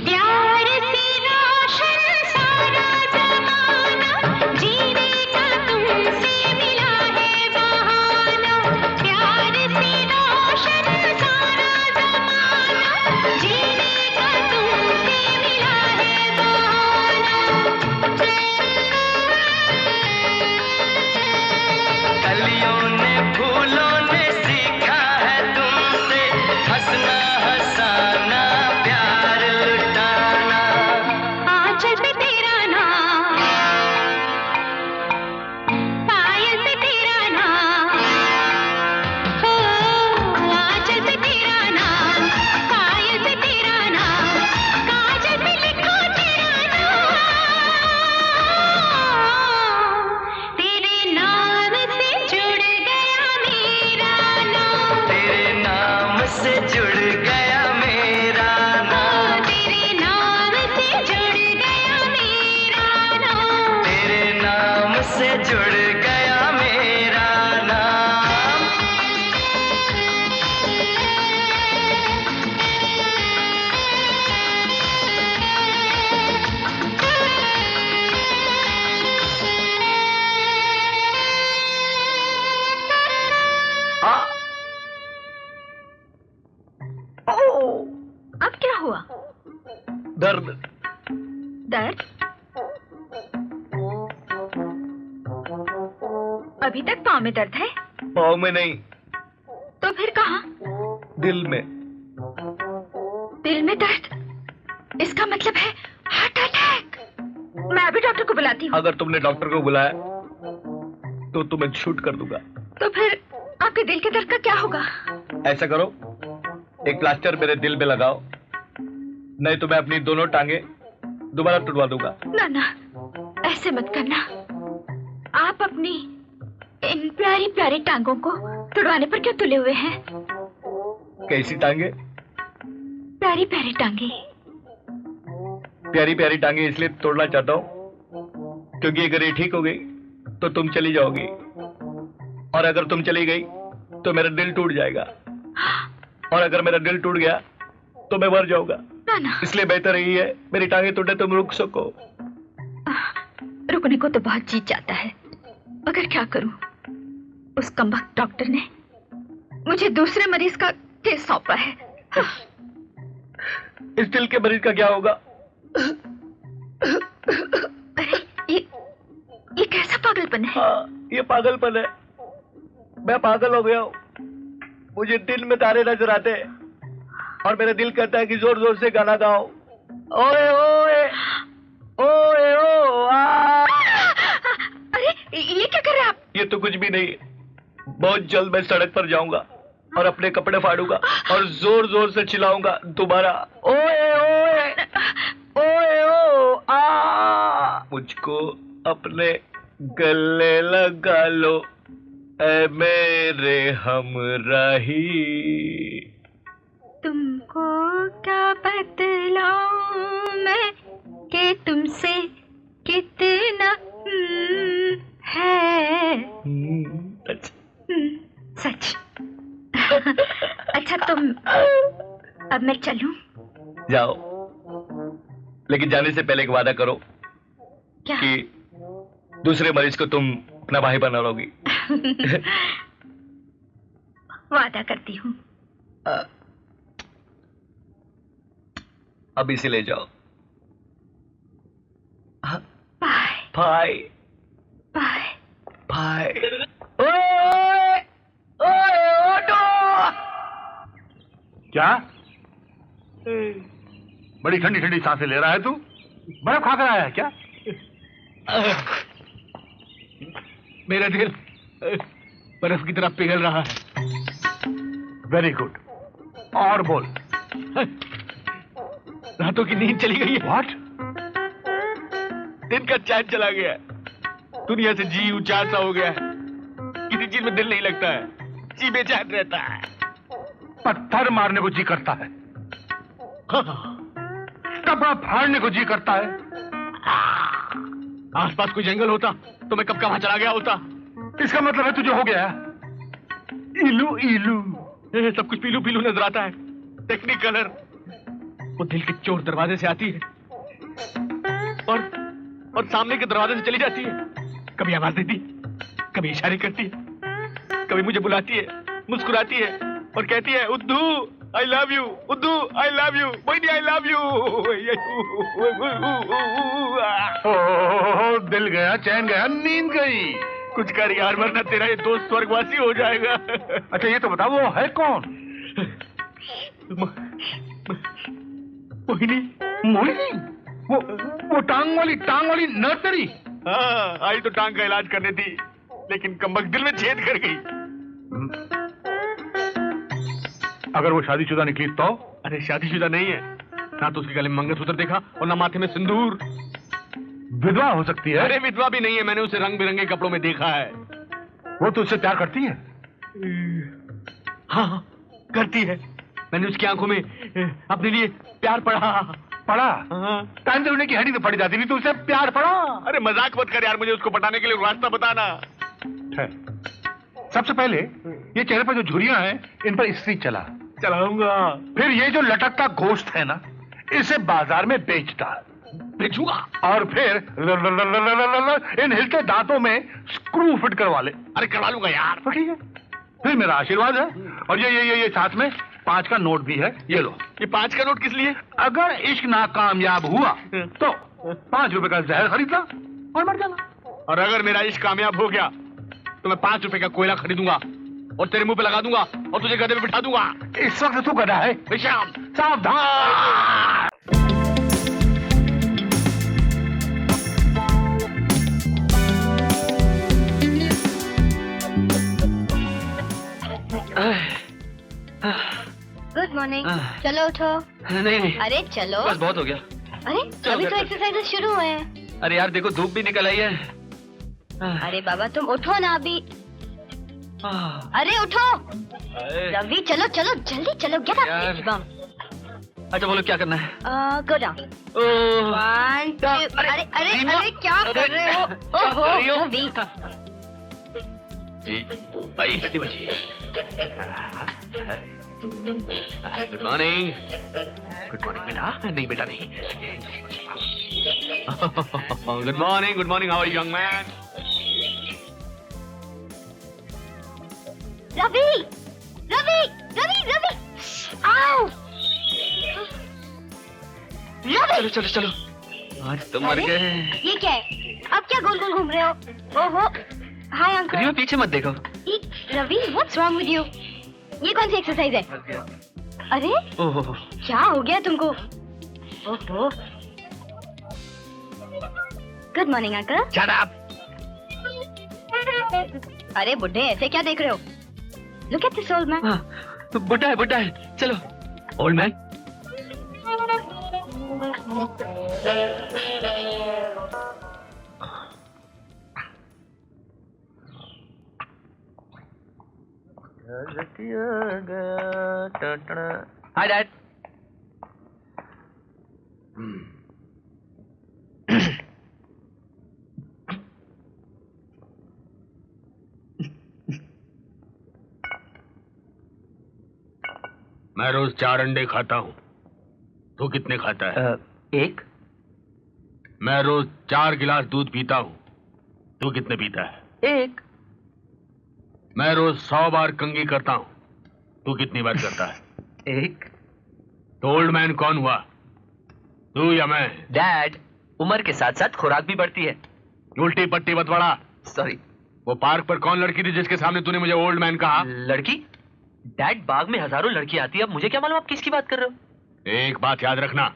प्यार से रोशन सारा जमाना, जीने का तुमसे मिला है बहाना। प्यार से रोशन सारा जमाना, जीने का तुमसे मिला है बहाना। कलियों ने फूलों ने सीखा है तुमसे, हंसना हंसाना प्यार लुटाना। आंचल पे तेरा नाम, पायल पे तेरा नाम, हो आंचल पे तेरा नाम, पायल पे तेरा नाम, काजल पे लिखो तेरा नाम, तेरे नाम से जुड़ गया मेरा नाम। तेरे नाम से जुड़ गया मेरा नाम, तेरे नाम से जुड़ गया मेरा नाम। तेरे नाम से जुड़ गया मेरा नाम। अब क्या हुआ? दर्द। दर्द? अभी तक पाँव में दर्द है? पाँव में नहीं, तो फिर कहाँ? दिल में। दिल में दर्द? इसका मतलब है हार्ट अटैक। मैं अभी डॉक्टर को बुलाती हूँ। अगर तुमने डॉक्टर को बुलाया तो तुम्हें शूट कर दूंगा। तो फिर आपके दिल के दर्द का क्या होगा? ऐसा करो, एक प्लास्टर मेरे दिल में लगाओ, नहीं तो मैं अपनी दोनों टांगे दोबारा तुड़वा दूंगा। ना ना, ऐसे मत करना। आप अपनी इन प्यारी प्यारी टांगों को तुड़वाने पर क्यों तुले हुए हैं? कैसी टांगे? प्यारी प्यारी टांगे। प्यारी प्यारी टांगे इसलिए तोड़ना चाहता हूँ क्योंकि अगर ये ठीक हो गई तो तुम चली जाओगी, और अगर तुम चली गई तो मेरा दिल टूट जाएगा, और अगर मेरा दिल टूट गया तो मैं मर जाऊंगा। ना ना, इसलिए बेहतर यही है मेरी टांगे टूटे तुम रुक सको। रुकने को तो बहुत जी चाहता है, मगर क्या करूं? उस कमबख्त डॉक्टर ने मुझे दूसरे मरीज का केस सौंपा है। इस दिल के मरीज का क्या होगा? अरे ये कैसा पागलपन है? हाँ, ये पागलपन है। मैं पागल हो गया हूँ। मुझे दिन में तारे नजर आते हैं और मेरा दिल कहता है कि जोर जोर से गाना गाओ। ओए ओए ओए ओ आ। अरे ये क्या कर रहे हैं आप? ये तो कुछ भी नहीं। बहुत जल्द मैं सड़क पर जाऊंगा और अपने कपड़े फाड़ूंगा और जोर जोर से चिल्लाऊंगा दोबारा, ओए मुझको अपने गले लगा लो ऐ मेरे हमराही। तुमको क्या बतलाऊं मैं कि तुमसे कितना है सच। अच्छा तुम अब मैं चलूं? जाओ, लेकिन जाने से पहले एक वादा करो क्या? कि दूसरे मरीज को तुम अपना भाई बना लोगी। वादा करती हूँ। अब इसे ले जाओ। बाय भाई बाय भाई। ओए ओए ऑटो। क्या? बड़ी ठंडी ठंडी सांसें ले रहा है तू? बर्फ खा कर आया है क्या? मेरा दिल बर्फ की तरह पिघल रहा है। वेरी गुड, और बोल। रातों की नींद चली गई है। व्हाट? दिन का चैन चला गया है। दुनिया से जी ऊंचा सा हो गया है। किसी चीज में दिल नहीं लगता है, जी बेचैन रहता है। पत्थर मारने को जी करता है, कपड़ा फाड़ने को जी करता है। आसपास कोई जंगल होता तो मैं कब का वहां चला गया होता। इसका मतलब है तुझे हो गया इलू इलू। सब कुछ पीलू पीलू नजर आता है। टेक्निक कलर वो दिल के चोर दरवाजे से आती है और सामने के दरवाजे से चली जाती है। कभी आवाज देती है, कभी इशारे करती है, कभी मुझे बुलाती है, मुस्कुराती है और कहती है Uddu I love you, Uddu I love you, Mohini I love you. Oh, दिल गया, चैन गया, नींद गई। कुछ कर यार, वरना तेरा ये दोस्त स्वर्गवासी हो जाएगा। अच्छा ये तो बता, वो है कौन? मोहिनी। मोहिनी? वो टांग वाली नर्सरी? हाँ, आई तो टांग का इलाज करने थी, लेकिन कमबख्त दिल में छेद कर गई। अगर वो शादीशुदा निकली तो? अरे शादीशुदा नहीं है, ना तो उसके गले में मंगलसूत्र देखा और ना माथे में सिंदूर। विधवा हो सकती है? अरे विधवा भी नहीं है, मैंने उसे रंग बिरंगे कपड़ों में देखा है। वो तो उससे प्यार करती है? हाँ करती है। मैंने उसकी आंखों में अपने लिए प्यार पढ़ा। टाइम से उन्हें की हड्डी तो पड़ जाती, नहीं तो उसे प्यार पड़ा। अरे मजाक मत कर यार, मुझे उसको पटाने के लिए रास्ता बताना है। सबसे पहले ये चेहरे पर जो झुर्रियां हैं, इन पर इस्त्री चलाऊंगा। फिर ये जो लटकता गोश्त है ना, इसे बाजार में बेच डाल। बेचूंगा। और फिर इन हिलते दांतों में स्क्रू फिट करवा ले। अरे करवा लूंगा यार। तो ठीक है, फिर मेरा आशीर्वाद है। और ये साथ में 5 का नोट भी है, ये लो। ये 5 का नोट किस लिए? अगर इश्क नाकामयाब हुआ तो 5 रुपए का जहर खरीदना और मर जाना। और अगर मेरा इश्क कामयाब हो गया तो मैं 5 रुपए का कोयला खरीदूंगा और तेरे मुंह पे लगा दूंगा और तुझे गधे पे बिठा दूंगा। इस वक्त तू गधा है विशाम, सावधान। Good morning. चलो उठो। नहीं अरे चलो। बस बहुत हो गया। अरे अभी तो एक्सरसाइजेस शुरू हुए हैं। अरे यार देखो, धूप भी निकल आई है। अरे बाबा तुम उठो ना अभी। अरे उठो रवि, चलो चलो जल्दी चलो, गेट अप। अच्छा बोलो क्या करना है? Go down. 1 2। अरे अरे अरे क्या कर रहे हो? ओहो रवि। भाई कितनी बची? Good morning. गुड मॉर्निंग बेटा। नहीं बेटा नहीं। Good morning. How are you young man? Ravi Ravi Ravi Ravi, आओ रवि। चलो चलो आज तो मर गए। ये क्या है? अब क्या गोल गोल घूम रहे हो? ओहो हाय अंकल। रिया पीछे मत देखो। Ravi what's wrong with you? ये कौन सी एक्सरसाइज है? अरे ओहो क्या हो गया तुमको? ओहो। Good morning uncle. Shut up. अरे बुड्ढे ऐसे क्या देख रहे हो? Look at this old man. हाँ, बुड्ढा है। चलो ओल्ड मैन। Hi dad. मैं रोज 4 अंडे खाता हूँ, तू कितने खाता है? एक। मैं रोज 4 गिलास दूध पीता हूँ, तू कितने पीता है? एक। मैं रोज 100 बार कंघी करता हूँ, तू कितनी बार करता है? एक। तो ओल्ड मैन कौन हुआ, तू या मैं? डैड, उम्र के साथ साथ खुराक भी बढ़ती है। उल्टी पट्टी मत बड़ा। सॉरी। वो पार्क पर कौन लड़की थी जिसके सामने तूने मुझे ओल्ड मैन कहा? लड़की? डैड, बाग में हजारों लड़की आती है, अब मुझे क्या मालूम आप किसकी बात कर रहे हो? एक बात याद रखना,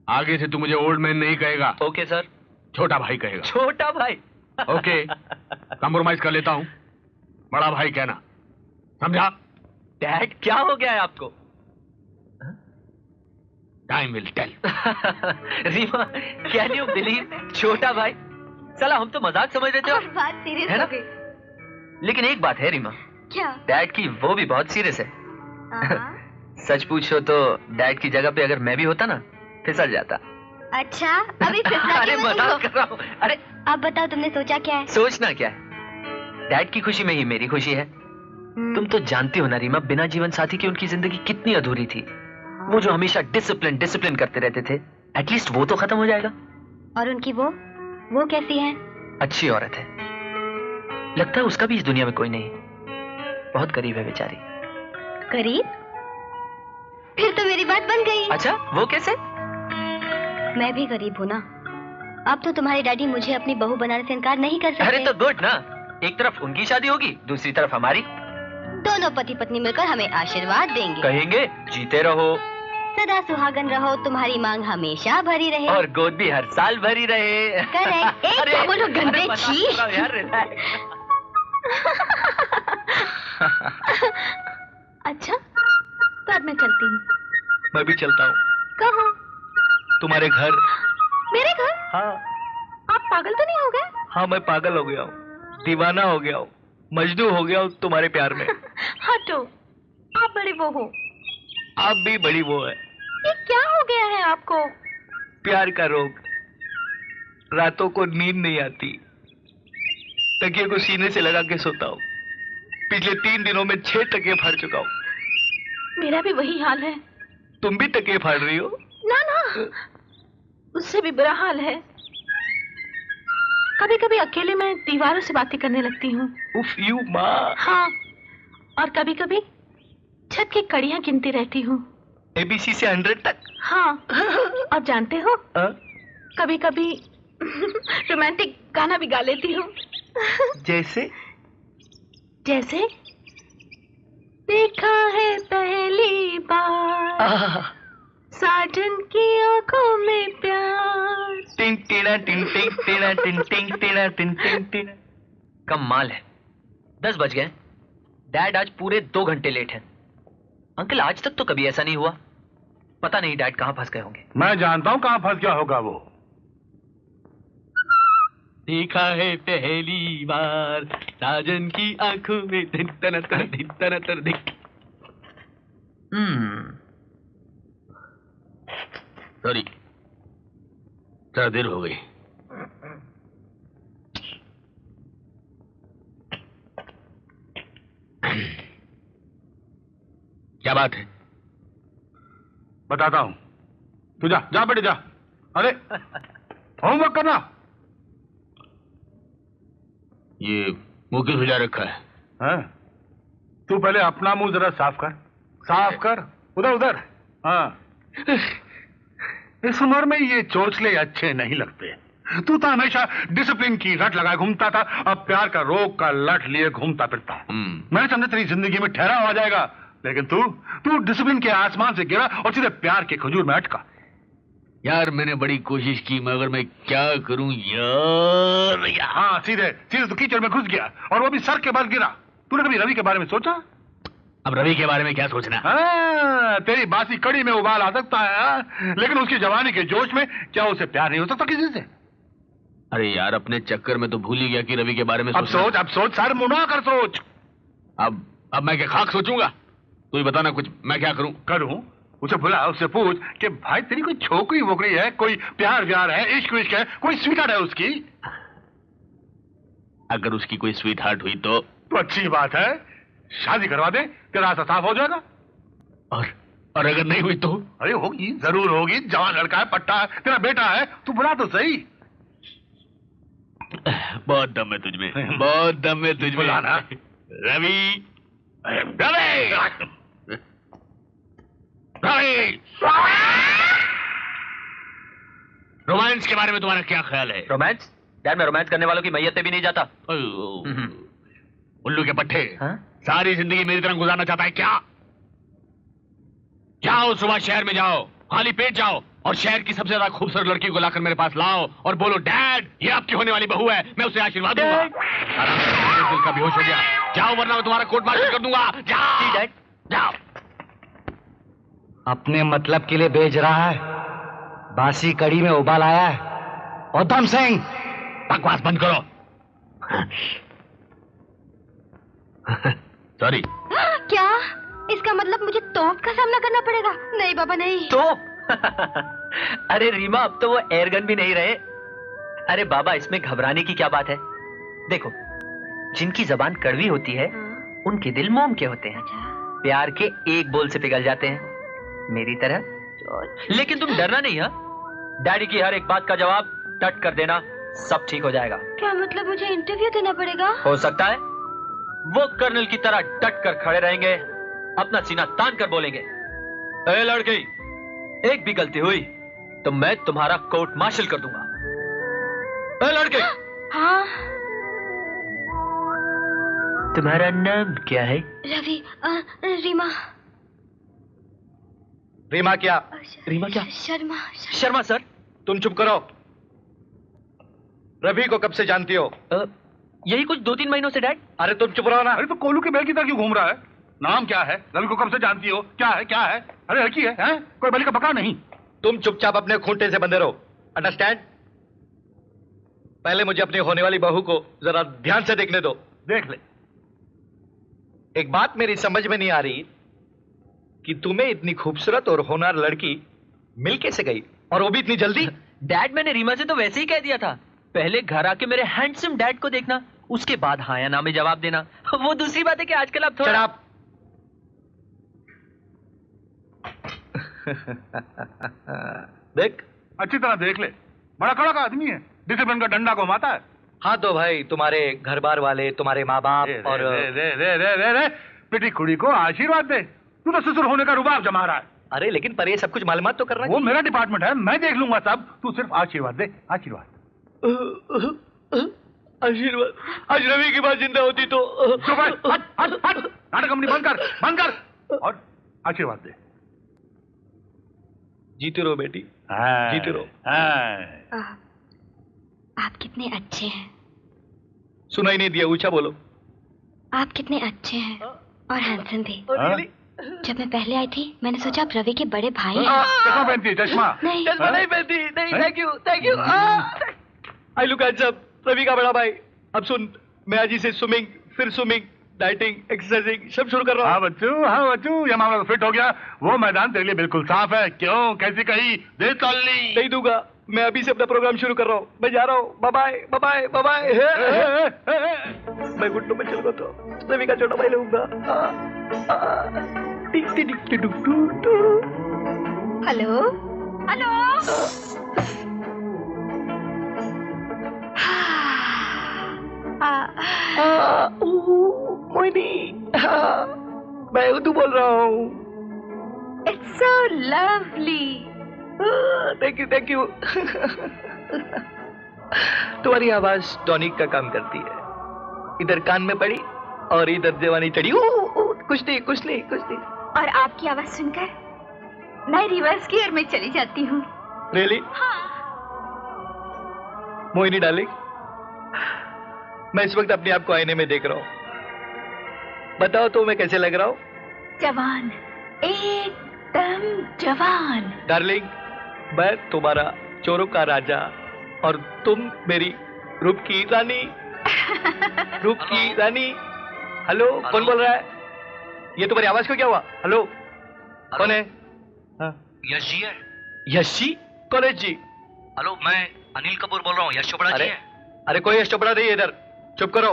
आगे से तू मुझे ओल्ड मैन नहीं कहेगा। Okay sir. छोटा भाई कहेगा। छोटा भाई? ओके, कंप्रोमाइज कर लेता हूँ, बड़ा भाई कहना, समझा? डैड, क्या हो गया है आपको? Time will tell. Reema, can you believe? छोटा भाई? चला, हम तो मजाक समझ रहे थे और बात सीरियस है ना? हो गई। लेकिन एक बात है रीमा, क्या? डैड की वो भी बहुत सीरियस है। हाँ। सच पूछो तो डैड की जगह पे अगर मैं भी होता ना, फिसल जाता। अच्छा, अभी फिसला अरे के मत मजाक हो। कर रहा हूँ। अरे अब बताओ, तुमने सोचा क्या है? सोचना क्या है, डैड की खुशी में ही मेरी खुशी है। तुम तो जानती हो ना रीमा, बिना जीवन साथी की उनकी जिंदगी कितनी अधूरी थी। वो जो हमेशा डिसिप्लिन डिसिप्लिन करते रहते थे, एटलीस्ट वो तो खत्म हो जाएगा। और उनकी वो कैसी है? अच्छी औरत है, लगता है उसका भी इस दुनिया में कोई नहीं, बहुत करीब है बेचारी। करीब? फिर तो मेरी बात बन गई। अच्छा, वो कैसे? मैं भी गरीब हूँ ना। अब तो तुम्हारे डैडी मुझे अपनी बहू बनाने से इनकार नहीं कर सकते। अरे तो गुड ना, एक तरफ उनकी शादी होगी, दूसरी तरफ हमारी। दोनों पति पत्नी मिलकर हमें आशीर्वाद देंगे। कहेंगे जीते रहो, सदा सुहागन रहो, तुम्हारी मांग हमेशा भरी रहे। और गोद भी हर साल भरी रहे। करेक्ट। एक क्या बोलो, गंदे अरे मजाक छी। कर रहा हूँ यार, relax। अच्छा, तो अब मैं चलती हूँ। मैं भी चलता हूँ। कहाँ? तुम्हारे घर। मेरे घर? हाँ। आप पागल तो नहीं हो गए? हाँ, मैं पागल हो गया हूँ, दीवाना हो गया हूँ, मजनू हो गया हूँ तुम्हारे प्यार में। हटो, आप बड़ी वो हो। आप भी बड़ी वो है। ये क्या हो गया है आपको? प्यार का रोग। रातों को नींद नहीं आती, तकिए को सीने से लगा के सोता हूँ। पिछले 3 दिनों में 6 तकिए फाड़ चुका हूँ। मेरा भी वही हाल है। तुम भी तकिए फाड़ रही हो? ना ना, उससे भी बुरा हाल है। कभी कभी अकेले मैं दीवारों से बातें करने लगती हूँ। उफ यू माँ। हाँ, और कभी कभी छत की कड़ियाँ गिनती रहती हूँ। ABC से 100 तक? हाँ, और जानते हो, हाँ? कभी कभी रोमांटिक गाना भी गा लेती हूँ। जैसे? जैसे देखा है पहली बार साजन की आंखों में प्यार। टिंग टीना टिंग टिंग टीना टिंग टिंग टीना टिंग टिंग टीना। कमाल है, 10 बज गए। डैड आज पूरे 2 घंटे लेट हैं। अंकल, आज तक तो कभी ऐसा नहीं हुआ। पता नहीं डैड कहाँ फंस गए होंगे। मैं जानता हूँ कहाँ फंस गया होगा वो। देखा है पहली बार साजन की आंखों में दिन तना तना दिन तना तना दिन। सॉरी, थोड़ा देर हो गई। क्या बात है? बताता हूँ, तू जा जा बेटे जा। अरे होमवर्क करना। ये मुंह क्यों सुजा रखा है? हाँ? तू पहले अपना मुंह जरा साफ कर, साफ कर। उधर उधर। हाँ, इस उम्र में ये चोचले अच्छे नहीं लगते। तू तो हमेशा डिसिप्लिन की रट लगाए घूमता था, अब प्यार का रोग का लट लिए घूमता फिरता है। मैंने समझा तेरी जिंदगी में ठहराव आ जाएगा, लेकिन तू डिसिप्लिन के आसमान से गिरा और सीधे प्यार के खजूर में अटका। यार मैंने बड़ी कोशिश की, मगर मैं क्या करूं यार। हाँ, सीधे सीधे तो कीचड़ में घुस गया, और वो भी सर के बल गिरा। तूने कभी रवि के बारे में सोचा? अब रवि के बारे में क्या सोचना? तेरी बासी कड़ी में उबाल आ सकता है, लेकिन उसकी जवानी के जोश में क्या उसे प्यार नहीं हो सकता किसी से? अरे यार, अपने चक्कर में तो भूल ही गया कि रवि के बारे में अब सोच, सर मुड़ा कर सोच। अब अब मैं क्या खाक सोचूंगा? तू ही बताना कुछ, मैं क्या करूं? करूं? उसे बुला, उससे पूछ कि भाई तेरी कोई छोकरी वोकरी है, कोई प्यार व्यार है, इश्क विश्क है, कोई स्वीट है उसकी? अगर उसकी कोई स्वीट हार्ट हुई तो अच्छी बात है, शादी करवा दे, तेरा रास्ता साफ हो जाएगा। और अगर नहीं हुई तो? अरे होगी, जरूर होगी, जवान लड़का है, पट्टा है, तेरा बेटा है, तू बुला तो सही। बहुत दम है तुझमें, बहुत दम है तुझमें। बुलाना। रवि, रवि, रवि। रोमांस के बारे में तुम्हारा क्या ख्याल है? रोमांस? डैड, मैं रोमांस करने वालों की मैयत पे भी नहीं जाता। उल्लू के पट्टे, सारी जिंदगी मेरी तरह गुजारना चाहता है क्या? जाओ, सुबह शहर में जाओ, खाली पेट जाओ और शहर की सबसे ज्यादा खूबसूरत लड़की को लाकर मेरे पास लाओ और बोलो, डैड ये आपकी होने वाली बहू है, मैं उसे आशीर्वाद दूंगा। आराम से, दिल का बेहोश हो गया। जाओ वरना मैं तुम्हारा कोर्ट मार्शल कर दूंगा। जाओ डैड, जाओ। अपने मतलब के लिए बेच रहा है, बासी कड़ी में उबाल आया है। उधम सिंह, बकवास बंद करो। सॉरी। क्या इसका मतलब मुझे तोप का सामना करना पड़ेगा? नहीं बाबा नहीं। तोप? अरे रीमा, अब तो वो एयरगन भी नहीं रहे। अरे बाबा, इसमें घबराने की क्या बात है? देखो, जिनकी जबान कड़वी होती है उनके दिल मोम के होते हैं। प्यार के एक बोल से पिघल जाते हैं, मेरी तरह। लेकिन तुम डरना नहीं है, डैडी की हर एक बात का जवाब टट कर देना, सब ठीक हो जाएगा। क्या मतलब मुझे इंटरव्यू देना पड़ेगा? हो सकता है। वो कर्नल की तरह डट कर खड़े रहेंगे, अपना सीना तान कर बोलेंगे, ए लड़की, एक भी गलती हुई तो मैं तुम्हारा कोर्ट मार्शल कर दूंगा। ए लड़की। हाँ। तुम्हारा नाम क्या है? रवि। रीमा। रीमा क्या? रीमा क्या? शर्मा। शर्मा सर। तुम चुप करो। रवि को कब से जानती हो? यही कुछ 2-3 महीनों से डैड। अरे तुम चुप रहो ना। अरे तो कोलू के बैल की तरह क्यों घूम रहा है? नाम क्या है? रवि को कब से जानती हो? क्या है, क्या है? अरे लड़की है, हैं? कोई बलि का बकरा नहीं। तुम चुपचाप अपने खूंटे से बंधे रहो, अंडरस्टैंड? पहले मुझे अपनी होने वाली बहू को जरा ध्यान से देखने दो। देख ले। एक बात मेरी समझ में नहीं आ रही कि तुम्हें इतनी खूबसूरत और होनहार लड़की मिल कैसे गई, और वो भी इतनी जल्दी? डैड, मैंने रीमा से तो वैसे ही कह दिया था, पहले घर आके मेरे हैंडसम डैड को देखना, उसके बाद हाँ या ना में जवाब देना। वो दूसरी बात है कि आजकल आप थोड़ा शराब। देख, अच्छी तरह देख ले, बड़ा कड़क आदमी है, डिसिप्लिन का डंडा घुमाता है। हाँ तो भाई, तुम्हारे घर बार वाले, तुम्हारे माँ बाप और रे पिटी कुड़ी को आशीर्वाद दे। तू तो ससुर होने का रुबाब जमा रहा है। अरे लेकिन पर ये सब कुछ मालूमात तो करना वो मेरा डिपार्टमेंट है, मैं देख लूंगा सब। तू सिर्फ आशीर्वाद दे, आशीर्वाद। आशीर्वाद। आज रवि की बात जिंदा होती तो। चुप है, हट, हट, हट। नाटक कंपनी बंद कर, बंद कर, और आशीर्वाद दे। जीते रहो बेटी, हाँ, जीते रहो। हाँ। आप कितने अच्छे हैं। सुनाई नहीं दिया, ऊंचा बोलो। आप कितने अच्छे हैं और हैंडसम भी। हाँ? जब मैं पहले आई थी मैंने सोचा आप रवि के बड़े भाई हैं। चश्मा पहनती है, चश्मा। नहीं। चश्मा नहीं पहनती, नहीं। Thank you, thank you. I look handsome, Ravi का बड़ा भाई। अब सुन, मैं आज ही से स्विमिंग, फिर स्विमिंग, डाइटिंग, एक्सरसाइजिंग सब शुरू कर रहा हाँ हूँ। बच्चू, हाँ बच्चू, ये मामला तो फिट हो गया। वो मैदान तेरे लिए बिल्कुल साफ है। क्यों, कैसी कही? दे तल्ली। नहीं दूंगा, मैं अभी से अपना प्रोग्राम शुरू कर रहा हूँ। मैं जा रहा हूँ, bye bye, bye bye, bye bye. मैं घुटनों में चलूंगा तो रवि का छोटा भाई लूंगा। हेलो। हेलो। मोहिनी, मैं उर्दू बोल रहा हूँ। It's so lovely. Thank you, thank you. तुम्हारी आवाज टॉनिक का काम करती है, इधर कान में पड़ी और इधर जवानी चढ़ी। कुछ नहीं, कुछ नहीं, कुछ नहीं। और आपकी आवाज सुनकर मैं रिवर्स गियर में चली जाती हूँ। रियली? मोहिनी डार्लिंग, मैं इस वक्त अपने आप को आईने में देख रहा हूँ। बताओ तो मैं कैसे लग रहा हूँ? जवान, एकदम जवान। डार्लिंग, मैं तुम्हारा चोरों का राजा और तुम मेरी रूप की रानी। रूप की रानी। हेलो, कौन बोल रहा है? ये तुम्हारी आवाज को क्या हुआ? हेलो, कौन है? हाँ। यश जी है। यश जी? कौन है जी? हेलो, मैं अनिल कपूर बोल रहा हूँ। यश चोपड़ा जी है? अरे कोई यश चोपड़ा नहीं है इधर, चुप करो।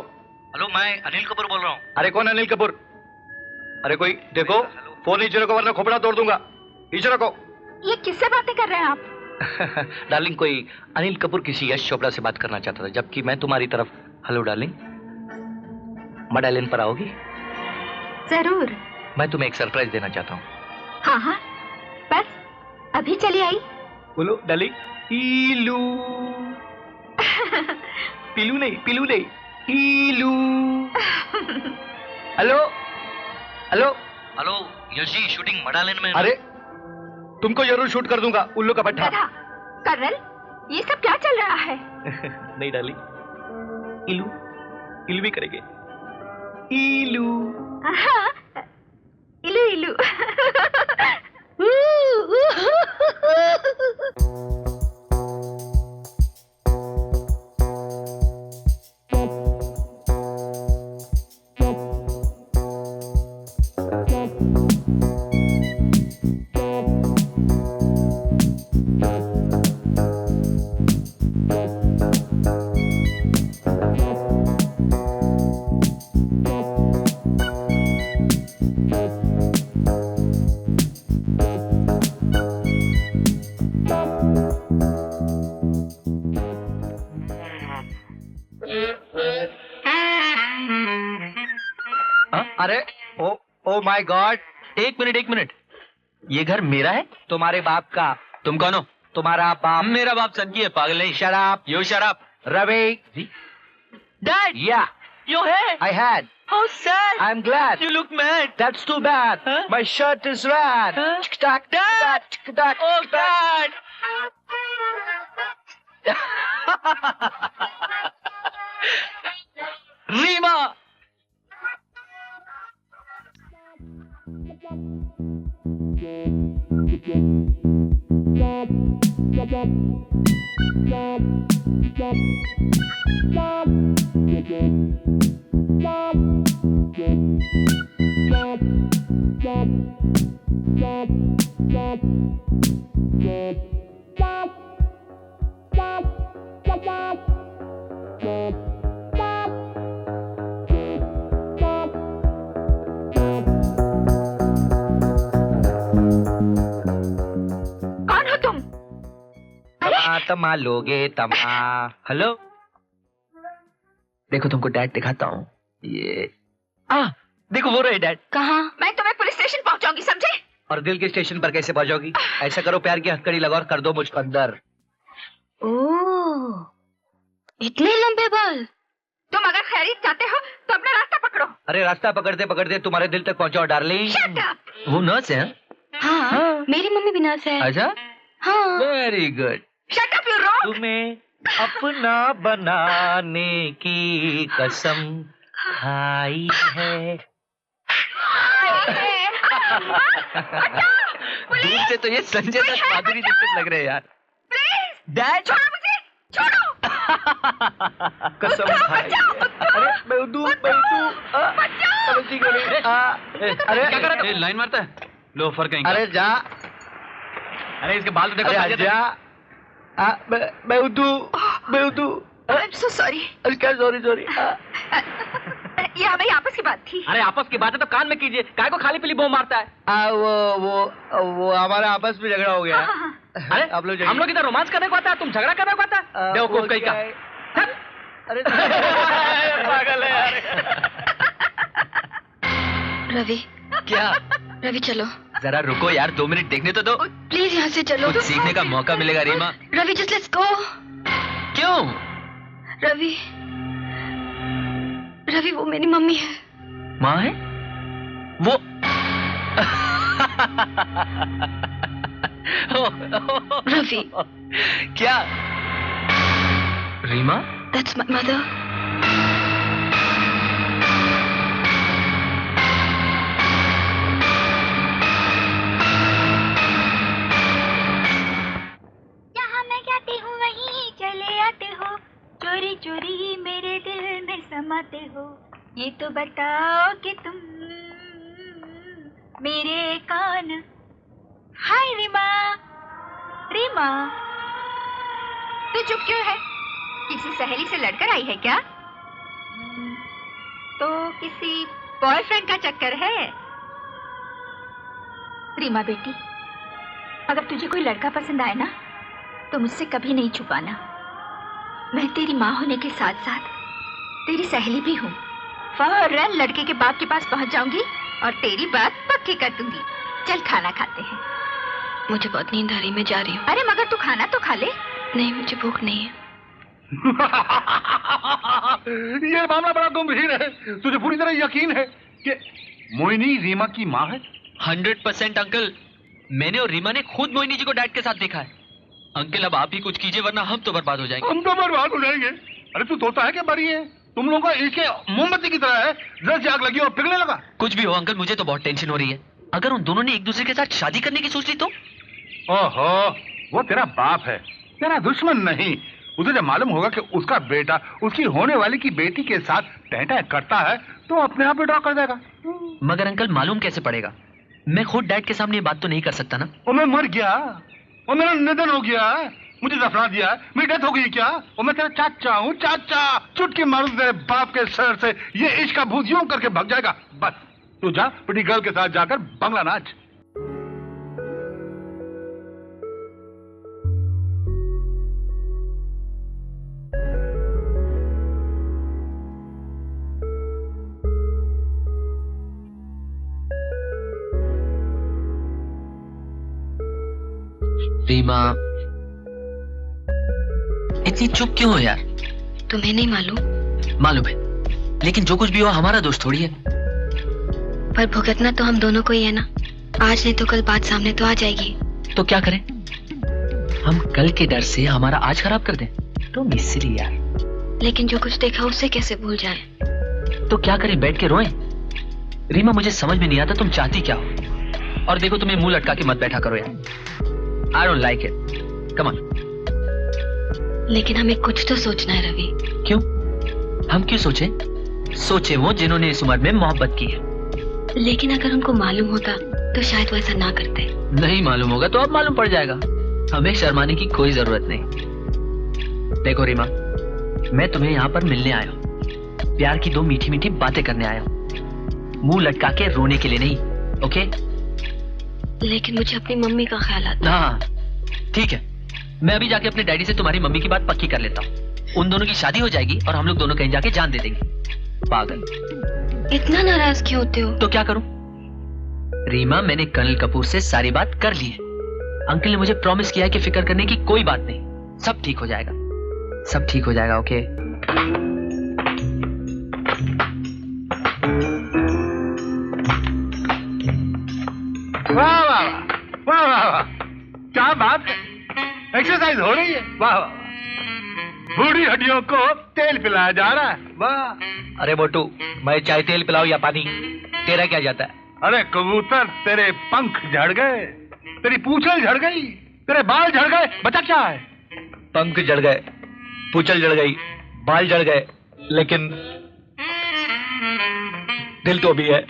हेलो, मैं अनिल कपूर बोल रहा हूँ। अरे कौन अनिल कपूर? अरे कोई देखो, फोन नीचे रखो वरना खोपड़ा तोड़ दूंगा। नीचे रखो। ये किससे बातें कर रहे हैं आप? डार्लिंग, कोई अनिल कपूर किसी यश चोपड़ा से बात करना चाहता था, जबकि मैं तुम्हारी तरफ। हेलो डार्लिंग, मडालिन पर आओगी? जरूर। मैं तुम्हें एक सरप्राइज देना चाहता हूँ। हाँ हाँ, बस अभी चली आई। बोलो डार्लिंग। पीलू। पीलू नहीं, पीलू नहीं, पीलू। Hello hello hello Yash ji, shooting मडालिन में। अरे तुमको जरूर शूट कर दूंगा, उल्लू का पट्टा। कर्नल, ये सब क्या चल रहा है? नहीं डार्लिंग, इलू इलू भी करेंगे। इलू। हाँ, इलू इलू। अरे ओ माय गॉड, एक मिनट, ये घर मेरा है? तुम्हारे बाप का। तुम कौन हो? तुम्हारा बाप। मेरा बाप संजी है, पागल नहीं। शराब, यू शराब। रवि। डैड, या यू है? I had. How sad. I am glad. You look mad. That's too bad. My shirt is red. Tuck tuck tuck. Oh god. Reema. तमा लोगे तमा। हेलो, देखो तुमको डैड दिखाता हूँ। ये देखो वो रहे डैड। कहाँ? मैं तुम्हें पुलिस स्टेशन पहुंचाऊंगी, समझे? और दिल के स्टेशन पर कैसे पहुंचोगी? ऐसा करो, प्यार की हथकड़ी लगाओ और कर दो मुझको अंदर। ओह, इतने लंबे बाल। तुम अगर खैरियत चाहते हो तो अपना रास्ता पकड़ो। अरे रास्ता पकड़ते पकड़ते तुम्हारे दिल तक पहुंचाओ डार्लिंग। Shut up! वो नर्स है? हाँ, मेरी मम्मी भी नर्स है। अच्छा, हाँ। Very good. Shut up, you rogue! तुम्हें अपना बनाने की कसम खाई है। दूर से तो ये संजय दत्त माधुरी दीक्षित लग रहे हैं यार। डैड, छोड़ो मुझे, छोड़ो! कसम खाई। अरे मैं उदू समझी क्यों नहीं? अरे क्या कर रहा है? लाइन मारता है लोफर कहीं। अरे जा। अरे इसके बाल तो देखो। अरे जा। मैं उदू। I'm so sorry. अरे क्या सॉरी। ये हमारी आपस की बात थी। अरे आपस की बात है तो कान में कीजिए, काय को खाली पीली बो मारता है। वो हमारा आपस में झगड़ा हो गया। अरे आप लोग हम लोग इधर रोमांस करने को आता है, तुम झगड़ा करने को आता है? बेवकूफ कहीं का। अरे पागल है यार। रवि। क्या? रवि चलो। जरा रुको यार, 2 मिनट देखने तो दो। प्लीज यहाँ से चलो। कुछ सीखने का मौका मिलेगा Reema. Ravi just let's go. क्यों? रवि वो मेरी मम्मी है। माँ है? वो रवि। क्या? रीमा? That's my mother. जहाँ मैं जाती हूँ वहीं चले आते हो, चोरी चोरी मेरे दिल में समाते हो, ये तो बताओ कि तुम मेरे कान। हाय रीमा। रीमा, तू चुप क्यों है? किसी सहेली से लड़कर आई है क्या? तो किसी बॉयफ्रेंड का चक्कर है? रीमा बेटी, अगर तुझे कोई लड़का पसंद आए ना तो मुझसे कभी नहीं छुपाना। मैं तेरी माँ होने के साथ साथ तेरी सहेली भी हूँ। फौरन लड़के के बाप के पास पहुँच जाऊंगी और तेरी बात पक्की कर दूंगी। चल खाना खाते हैं। मुझे बहुत नींद आ रही, मैं जा रही हूँ। अरे मगर तू खाना तो खा ले। नहीं, मुझे भूख नहीं है। ये मामला बड़ा गंभीर है। तुझे पूरी तरह यकीन है कि मोहिनी रीमा की माँ है? 100% अंकल। मैंने और रीमा ने खुद मोहिनी जी को डैड के साथ देखा है। अंकल अब आप ही कुछ कीजिए वरना हम तो बर्बाद हो जाएंगे। हम तो बर्बाद हो जाएंगे? अरे तू तोता है क्या बरी है? तुम लोगों का इसके मोमबत्ती की तरह है, जस्ट आग लगी और पिघलने लगा। कुछ भी हो अंकल, मुझे तो बहुत टेंशन हो रही है। अगर उन दोनों ने एक दूसरे के साथ शादी करने की सोच ली तो? ओहो, वो तेरा बाप है, तेरा दुश्मन नहीं। उसे जब मालूम होगा कि उसका बेटा उसकी होने वाली की बेटी के साथ टहटह करता है तो अपने आप विड्रॉ कर देगा। मगर अंकल मालूम कैसे पड़ेगा? मैं खुद डैड के सामने ये बात तो नहीं कर सकता ना। और मैं मर गया और मेरा निधन हो गया, मुझे दफना दिया, मेरी डेथ हो गई क्या? और मैं तेरा चाचा हूँ, चाचा। चुटकी मारू तेरे बाप के सर से, ये इश्क का भूत यूं करके भाग जाएगा। बस तू जा पिटी गर्ल के साथ जाकर बंगला नाच। रीमा, इतनी चुप क्यों हो यार? तुम्हें नहीं मालूम? मालूम है, लेकिन जो कुछ भी हो हमारा दोस्त थोड़ी है। पर भुगतना तो हम दोनों को ही है ना। आज नहीं तो कल बात सामने तो आ जाएगी। तो क्या करें? हम कल के डर से हमारा आज खराब कर दें? तो मिस्री यार। लेकिन जो कुछ देखा उसे कैसे भूल जाए? तो क्या करें, बैठ के रोएं? रीमा, मुझे समझ में नहीं आता तुम चाहती क्या हो। और देखो, तुम्हें मुंह लटका के मत बैठा करो यार। I don't like it. Come on. लेकिन हमें कुछ तो सोचना है रवि। क्यों? हम क्यों सोचे? सोचे वो जिन्होंने इस उम्र में मोहब्बत की है। लेकिन अगर उनको मालूम होता तो शायद वैसा ना करते। नहीं मालूम होगा तो अब मालूम पड़ जाएगा। हमें शर्माने की कोई जरूरत नहीं। देखो रीमा, मैं तुम्हें यहाँ पर मिलने आया हूँ, प्यार की 2 मीठी मीठी बातें करने आया हूँ, मुंह लटका के रोने के लिए नहीं। ओके? लेकिन मुझे अपनी मम्मी का ख्याल आता है। हाँ ठीक है, मैं अभी जाके अपने डैडी से तुम्हारी मम्मी की बात पक्की कर लेता हूँ। उन दोनों की शादी हो जाएगी और हम लोग दोनों कहीं जाके जान दे देंगे। पागल, इतना नाराज क्यों होते हो? तो क्या करूं? रीमा, मैंने कर्नल कपूर से सारी बात कर ली है। अंकल ने मुझे प्रॉमिस किया है कि फिक्र करने की कोई बात नहीं, सब ठीक हो जाएगा, सब ठीक हो जाएगा। ओके? वाह वाह वाह वाह वाह, क्या बात है, एक्सरसाइज हो रही है। वाह वाह, बूढ़ी हड्डियों को तेल पिलाया जा रहा है। वाह। अरे मोटू, मैं चाय तेल पिलाऊं या पानी, तेरा क्या जाता है? अरे कबूतर, तेरे पंख झड़ गए, तेरी पूंछल झड़ गई, तेरे बाल झड़ गए, बचा क्या है? पंख जड़ गए, पूंछल जड़ गई, बाल जड़ गए, लेकिन दिल तो भी है,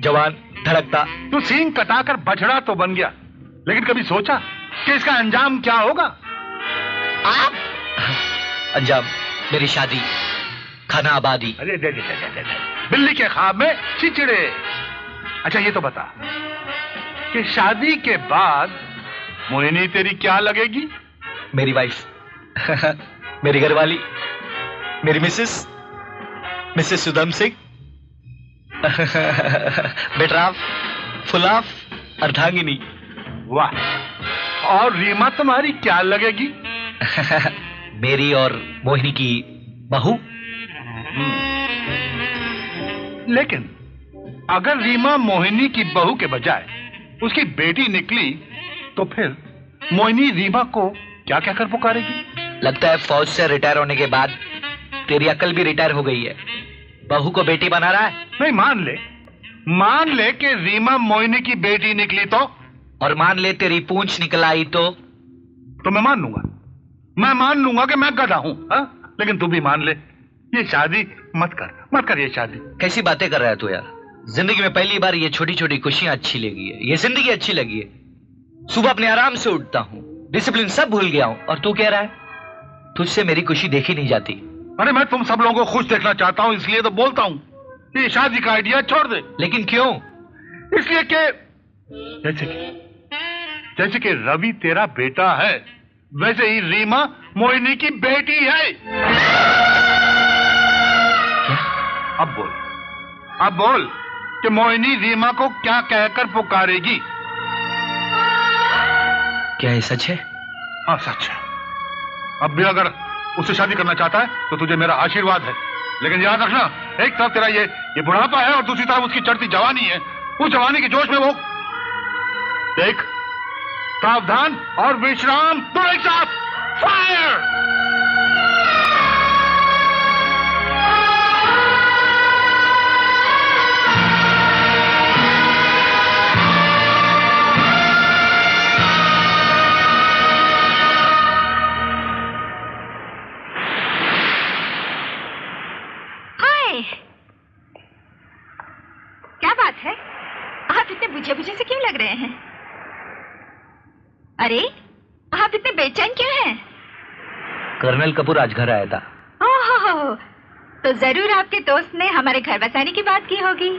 जवान, धड़कता। तू सींग कटाकर बछड़ा तो बन गया, लेकिन कभी सोचा कि इसका अंजाम क्या होगा? आप? अंजाम मेरी शादी, खाना आबादी। अरे दे दे, दे, दे, दे, दे। बिल्ली के ख्वाब में चिचड़े। अच्छा ये तो बता कि शादी के बाद मोहिनी तेरी क्या लगेगी? मेरी वाइफ, मेरी घरवाली, मेरी मिसेस सुदम सिंह, बेटराफ, फुलाफ, अर्धांगिनी। वाह। और रीमा तुम्हारी क्या लगेगी? मेरी और मोहिनी की बहू। लेकिन अगर रीमा मोहिनी की बहू के बजाय उसकी बेटी निकली तो फिर मोहिनी रीमा को क्या कहकर पुकारेगी? लगता है फौज से रिटायर होने के बाद तेरी अकल भी रिटायर हो गई है, बहू को बेटी बना रहा है। नहीं, मान ले कि रीमा मोहिनी की बेटी निकली तो? और मान ले तेरी पूंछ निकल आई तो मैं मान लूंगा कि मैं गधा हूं। लेकिन तू भी मान ले, ये शादी मत कर ये शादी। कैसी बातें कर रहा है तू यार, जिंदगी में पहली बार ये छोटी छोटी खुशियां अच्छी लगी है, ये जिंदगी अच्छी लगी है। सुबह अपने आराम से उठता हूँ, डिसिप्लिन सब भूल गया हूँ, और तू कह रहा है तुझसे मेरी खुशी देखी नहीं जाती। अरे मैं तुम सब लोगों को खुश देखना चाहता हूँ, इसलिए तो बोलता हूँ कि शादी का आइडिया छोड़ दे। लेकिन क्यों? इसलिए कि जैसे कि रवि तेरा बेटा है, वैसे ही रीमा मोहिनी की बेटी है। क्या? अब बोल कि मोहिनी रीमा को क्या कहकर पुकारेगी? क्या ये सच है? हाँ सच है। अब भी अगर उससे शादी करना चाहता है तो तुझे मेरा आशीर्वाद है, लेकिन याद रखना, एक तरफ तेरा ये बुढ़ापा है और दूसरी तरफ उसकी चढ़ती जवानी है। उस जवानी के जोश में वो देख, सावधान और विश्राम दोनों एक साथ। फायर! हाय, क्या बात है? आप इतने बुझे बुझे से क्यों लग रहे हैं? अरे, आप इतने बेचैन क्यों हैं? कर्नल कपूर आज घर आया था। ओह, तो जरूर आपके दोस्त ने हमारे घर बसाने की बात की होगी।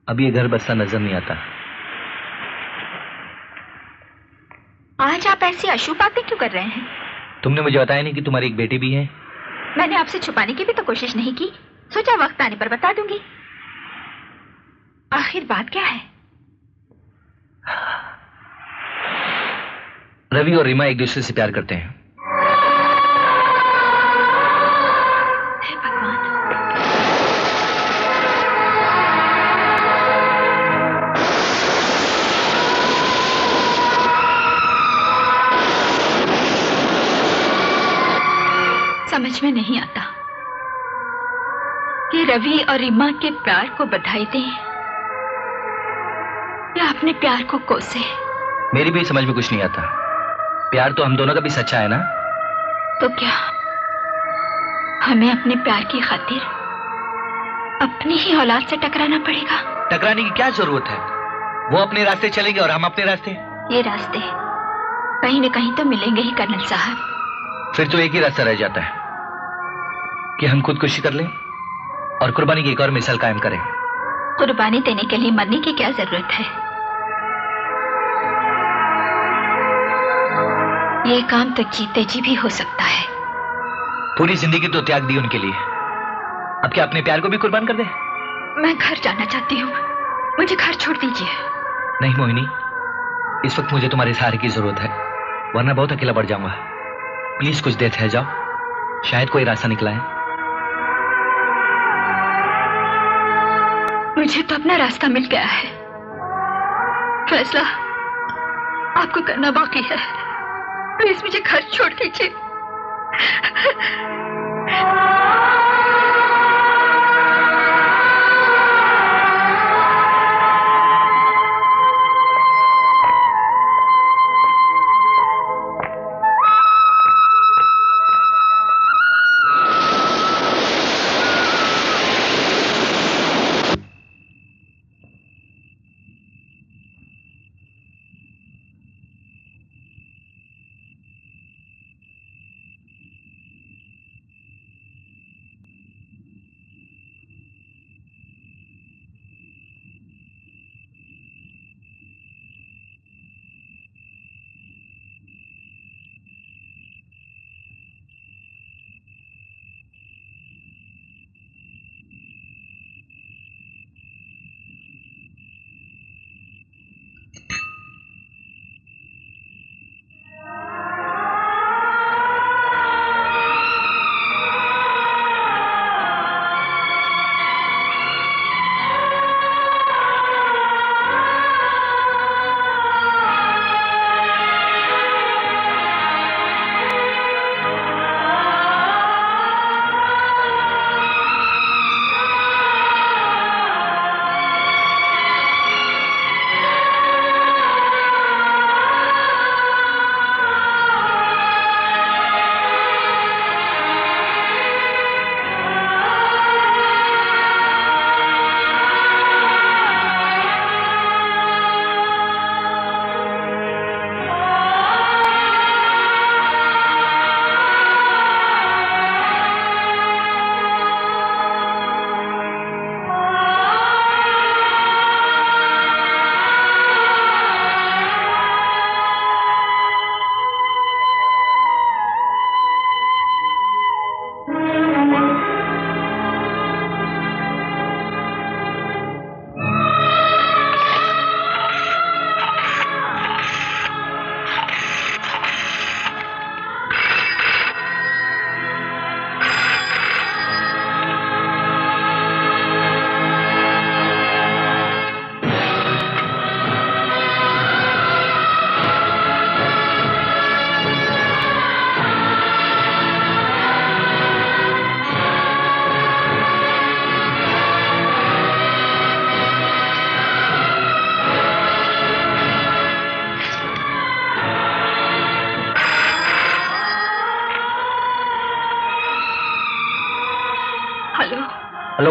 अब ये घर बसता नजर नहीं आता। आज आप ऐसी अशुभ बातें क्यों कर रहे हैं? तुमने मुझे बताया नहीं कि तुम्हारी एक बेटी भी है। मैंने आपसे छुपाने की भी तो कोशिश नहीं की, सोचा वक्त आने पर बता दूंगी। आखिर बात क्या है? रवि और रीमा एक दूसरे से प्यार करते हैं। हे भगवान। समझ में नहीं आता कि रवि और रीमा के प्यार को बधाई दें या अपने प्यार को कोसे। मेरी भी समझ में कुछ नहीं आता। प्यार तो हम दोनों का भी सच्चा है ना? तो क्या हमें अपने प्यार की खातिर अपनी ही औलाद से टकराना पड़ेगा? टकराने की क्या जरूरत है? वो अपने रास्ते चलेंगे और हम अपने रास्ते। ये रास्ते कहीं न कहीं तो मिलेंगे ही कर्नल साहब। फिर तो एक ही रास्ता रह जाता है कि हम खुदकुशी कर लें और कुर्बानी की एक और मिसाल कायम करें। कुर्बानी देने के लिए मरने की क्या जरूरत है? ये काम तो जीते जी भी हो सकता है। पूरी जिंदगी तो त्याग दी उनके लिए, अब क्या अपने प्यार को भी कुर्बान कर दे? मैं घर जाना चाहती हूँ, मुझे घर छोड़ दीजिए। नहीं मोहिनी, इस वक्त मुझे तुम्हारे सहारे की जरूरत है, वरना बहुत अकेला बढ़ जाऊंगा। प्लीज कुछ देर ठहर जाओ, शायद कोई रास्ता निकला है। मुझे तो अपना रास्ता मिल गया है, फैसला आपको करना बाकी है। प्लीज मुझे घर छोड़ दीजिए।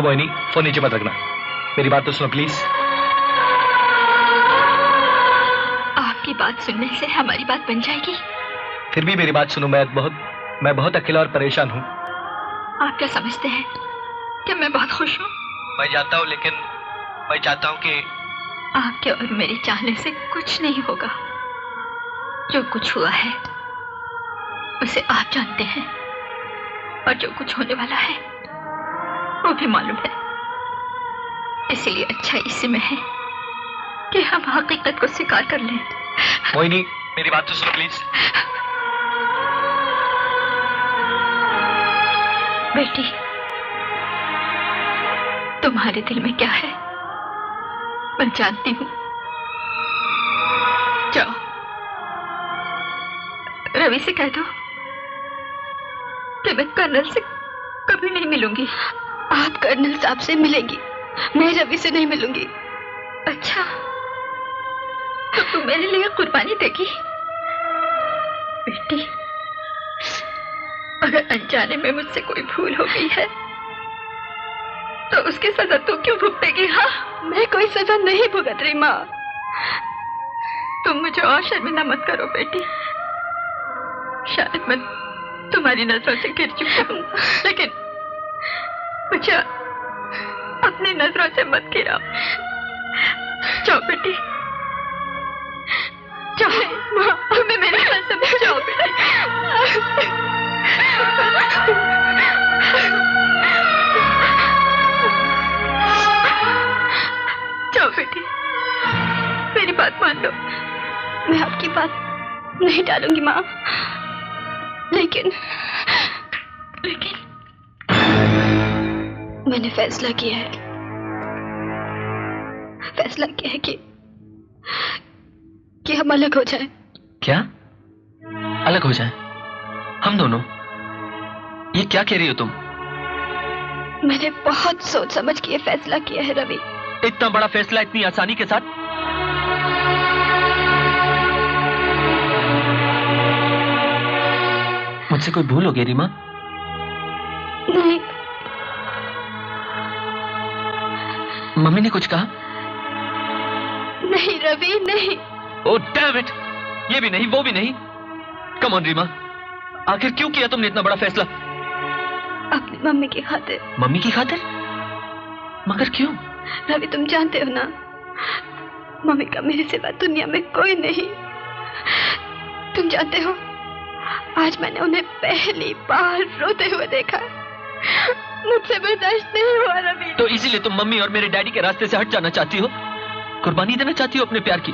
देखो मोहिनी, फोन नीचे मत रखना, मेरी बात तो सुनो प्लीज। आपकी बात सुनने से हमारी बात बन जाएगी। फिर भी मेरी बात सुनो, मैं बहुत अकेला और परेशान हूँ। आप क्या समझते हैं कि मैं बहुत खुश हूँ? मैं जानता हूँ, लेकिन मैं चाहता हूँ कि आपके और मेरे चाहने से कुछ नहीं होगा। जो कुछ हुआ है उसे आप जानते हैं, और जो कुछ होने वाला है वो भी मालूम है। इसलिए अच्छा इसी में है कि हम हकीकत को स्वीकार कर लें। मोहिनी, मेरी बात तो सुनो प्लीज। बेटी, तुम्हारे दिल में क्या है मैं जानती हूँ। जाओ, रवि से कह दो कि मैं कर्नल से कभी नहीं मिलूंगी। आप कर्नल साहब से मिलेंगी, मैं रवि से नहीं मिलूंगी। अच्छा, तो तुम मेरे लिए कुर्बानी देगी? बेटी, अगर अनजाने में मुझसे कोई भूल हो गई है तो उसकी सजा तू क्यों भुगतेगी? हाँ, मैं कोई सजा नहीं भुगत रही माँ। तुम मुझे और शर्मिंदा मत करो बेटी। शायद मैं तुम्हारी नजरों से गिर चुकी हूँ, लेकिन मुझे अपनी नजरों से मत गिराओ। जाओ बेटी, जाओ माँ, हमें मेरी बात समझ जाओ बेटी। जाओ बेटी, मेरी बात मान लो। मैं आपकी बात नहीं टालूंगी माँ, लेकिन मैंने फैसला किया है कि हम अलग हो जाएं। क्या? अलग हो जाएं? हम दोनों? ये क्या कह रही हो तुम? मैंने बहुत सोच समझ के फैसला किया है रवि। इतना बड़ा फैसला इतनी आसानी के साथ? मुझसे कोई भूल हो गई रीमा? नहीं। मम्मी ने कुछ कहा? नहीं रवि, नहीं। Oh damn it! ये भी नहीं, वो भी नहीं। कम ऑन रीमा, आखिर क्यों किया तुमने इतना बड़ा फैसला? अपनी मम्मी की खातिर। मम्मी की खातिर? मगर क्यों? रवि, तुम जानते हो ना, मम्मी का मेरे सिवा दुनिया में कोई नहीं। तुम जानते हो, आज मैंने उन्हें पहली बार रोते हुए देखा। मुझसे बर्दाश्त नहीं हुआ रवि। तो इसीलिए तुम मम्मी और मेरे डैडी के रास्ते से हट जाना चाहती हो? कुर्बानी देना चाहती हो अपने प्यार की?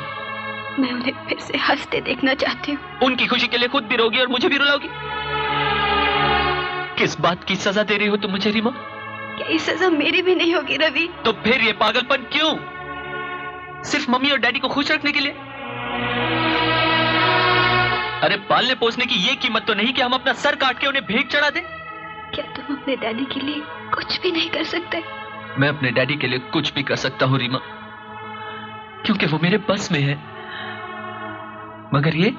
मैं उन्हें फिर से हंसते देखना चाहती हूँ। उनकी खुशी के लिए खुद भी रोगी और मुझे भी रुलाओगी? किस बात की सजा दे रही हो तुम मुझे रीमा? क्या ये सजा मेरी भी नहीं होगी रवि? तो फिर ये पागलपन क्यों? सिर्फ मम्मी और डैडी को खुश रखने के लिए? अरे पालने पोसने की ये कीमत तो नहीं कि हम अपना सर काट के उन्हें भेंट चढ़ा दें? क्या तुम अपने डैडी के लिए कुछ भी नहीं कर सकते? मैं अपने डैडी के लिए कुछ भी कर सकता हूं रीमा, क्योंकि वो मेरे बस में है। मगर ये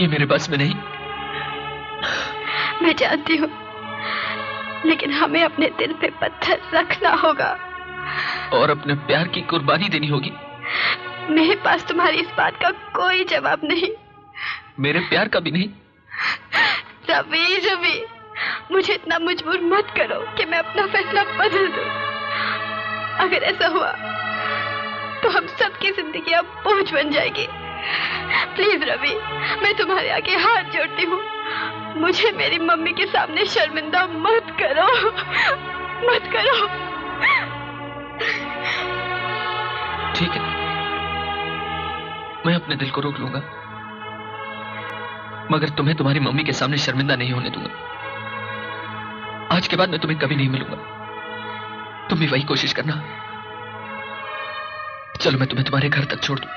मेरे बस में नहीं। मैं जानती हूँ, लेकिन हमें अपने दिल पे पत्थर रखना होगा और अपने प्यार की कुर्बानी देनी होगी। मेरे पास तुम्हारी इस बात का कोई जवाब नहीं। मेरे प्यार का भी नहीं। रवि, मुझे इतना मजबूर मत करो कि मैं अपना फैसला बदल दूं। अगर ऐसा हुआ तो हम सबकी जिंदगी अब बोझ बन जाएगी। प्लीज रवि, मैं तुम्हारे आगे हाथ जोड़ती हूँ, मुझे मेरी मम्मी के सामने शर्मिंदा मत करो, मत करो। ठीक है, मैं अपने दिल को रोक लूंगा, मगर तुम्हें तुम्हारी मम्मी के सामने शर्मिंदा नहीं होने दूंगा। आज के बाद मैं तुम्हें कभी नहीं मिलूंगा। तुम भी वही कोशिश करना। चलो मैं तुम्हें तुम्हारे घर तक छोड़ दूं।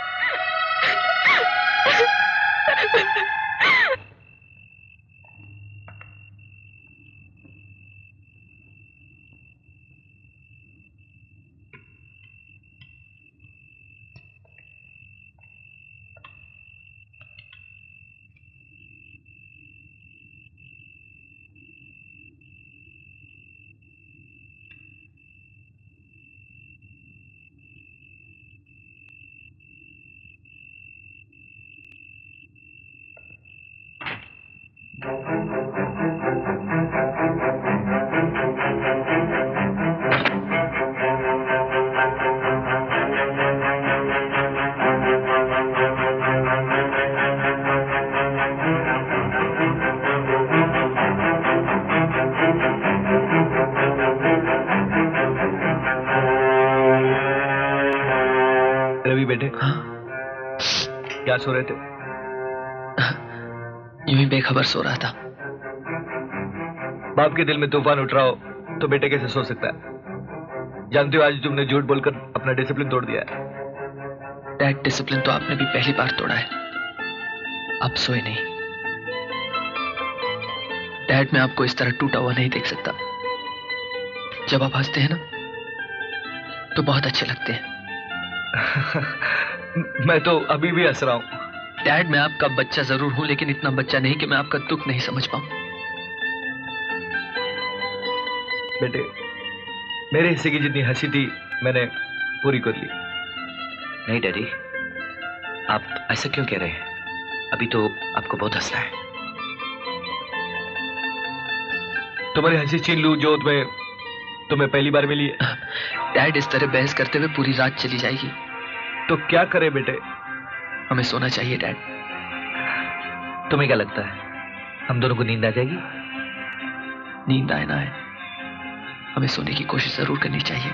बेटे? हाँ? क्या सो रहे थे? यूं ही बेखबर सो रहा था। बाप के दिल में तूफान उठ रहा हो तो बेटे कैसे सो सकता है? जानते हो आज तुमने झूठ बोलकर अपना डिसिप्लिन तोड़ दिया है। डैड, डिसिप्लिन तो आपने भी पहली बार तोड़ा है। आप सोए नहीं। डैड, मैं आपको इस तरह टूटा हुआ नहीं देख सकता। जब आप हंसते हैं ना तो बहुत अच्छे लगते हैं। मैं तो अभी भी हंस रहा हूं। डैड, मैं आपका बच्चा जरूर हूं, लेकिन इतना बच्चा नहीं कि मैं आपका दुख नहीं समझ पाऊं। बेटे, मेरे हिस्से की जितनी हंसी थी मैंने पूरी कर ली। नहीं डैडी, आप ऐसा क्यों कह रहे हैं? अभी तो आपको बहुत हंसना है। तुम्हारी हंसी छीन लूं जो तुम्हें पहली बार मिली है। डैड, इस तरह बहस करते हुए पूरी रात चली जाएगी। तो क्या करे बेटे? हमें सोना चाहिए डैड। तुम्हें क्या लगता है हम दोनों को नींद आ जाएगी? नींद आए ना आए, हमें सोने की कोशिश जरूर करनी चाहिए।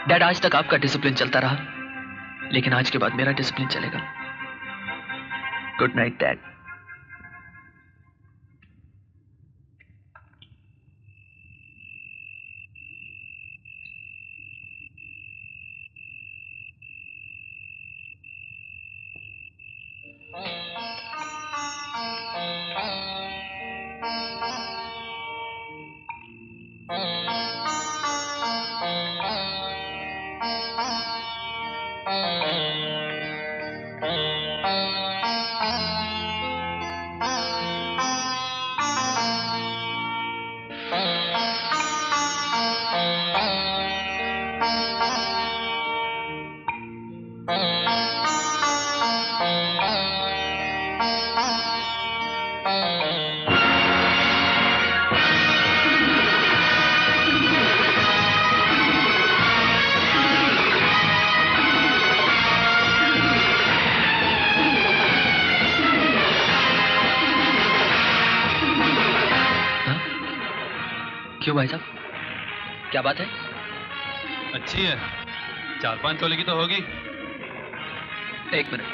डैड, आज तक आपका डिसिप्लिन चलता रहा, लेकिन आज के बाद मेरा डिसिप्लिन चलेगा। Good night dad. क्यों भाई साहब, क्या बात है? अच्छी है, 4-5 तोले की तो होगी। एक मिनट,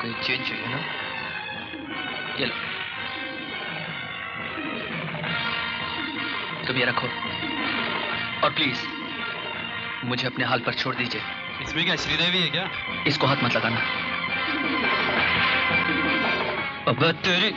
कोई चेंज चाहिए ना? ये लो, तुम ये रखो और प्लीज मुझे अपने हाल पर छोड़ दीजिए। इसमें क्या श्रीदेवी है क्या? इसको हाथ मत लगाना। अब तेरी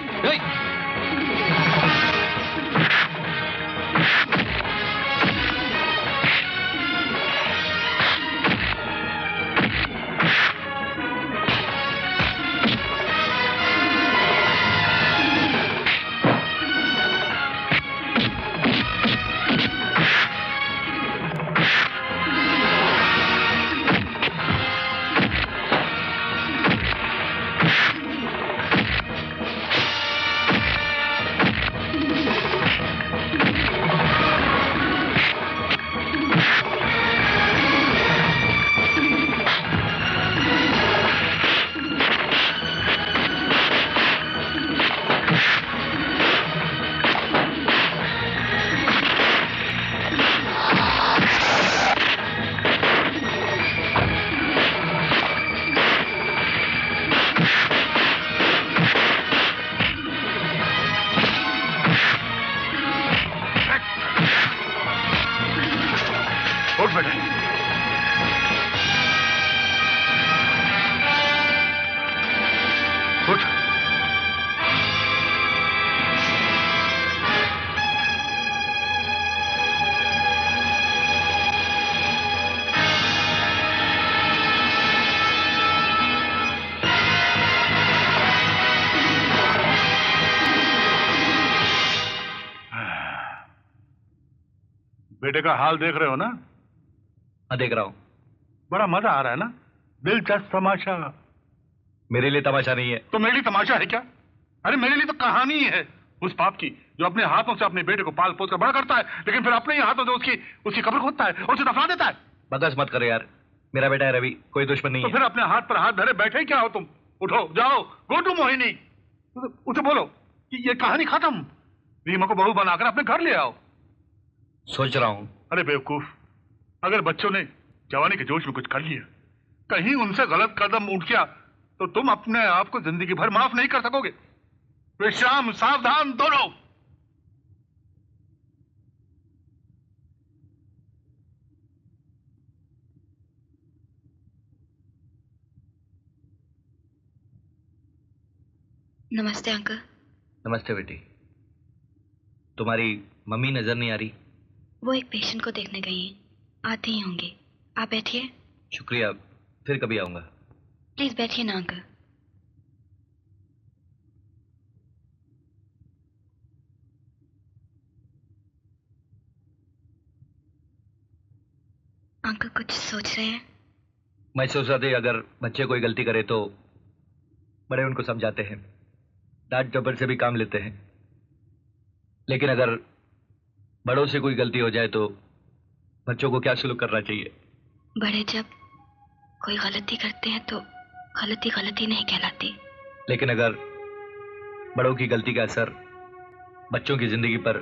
बेटे का हाल देख रहे हो ना? हाँ, देख रहा हूं। बड़ा मजा आ रहा है ना? दिलचस्प तमाशा। मेरे लिए तमाशा नहीं है। तो मेरे लिए तमाशा है क्या? अरे मेरे लिए तो कहानी है उस बाप की जो अपने हाथों से अपने बेटे को पाल पोस कर बड़ा करता है, लेकिन फिर अपने ही हाथों से उसकी कब्र खोदता है और उसे दफना देता है। बकस मत करो यार, मेरा बेटा है रवि, कोई दुश्मन नहीं तो है। फिर अपने हाथ पर हाथ धरे बैठे क्या हो तुम? उठो, जाओ, गो टू मोहिनी, उसे बोलो कि ये कहानी खत्म। रीमा को बहू बनाकर अपने घर ले आओ। सोच रहा हूं। अरे बेवकूफ, अगर बच्चों ने जवानी के जोश में कुछ कर लिया कहीं उनसे गलत कदम उठ गया तो तुम अपने आप को जिंदगी भर माफ नहीं कर सकोगे। विश्राम, सावधान दोनों। नमस्ते अंकल। नमस्ते बेटी। तुम्हारी मम्मी नजर नहीं आ रही? वो एक पेशेंट को देखने गई हैं, आती ही होंगी। आप बैठिए। शुक्रिया, फिर कभी आऊंगा। प्लीज बैठिए ना अंकल। अंकल कुछ सोच रहे हैं? मैं सोच रहा था अगर बच्चे कोई गलती करे तो बड़े उनको समझाते हैं, डांट डपट से भी काम लेते हैं, लेकिन अगर बड़ों से कोई गलती हो जाए तो बच्चों को क्या सलूक करना चाहिए? बड़े जब कोई गलती करते हैं तो गलती गलती नहीं कहलाती। लेकिन अगर बड़ों की गलती का असर बच्चों की जिंदगी पर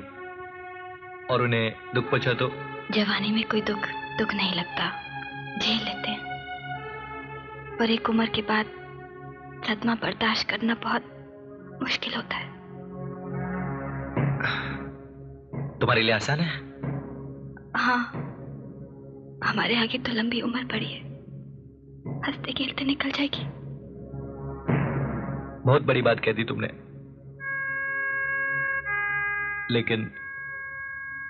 और उन्हें दुख पहुंचा तो? जवानी में कोई दुख नहीं लगता, झेल लेते हैं, पर एक उम्र के बाद सदमा बर्दाश्त करना बहुत मुश्किल होता है। तुम्हारे लिए आसान है? हाँ, हमारे आगे तो लंबी उम्र पड़ी है, हंसते खेलते निकल जाएगी। बहुत बड़ी बात कह दी तुमने, लेकिन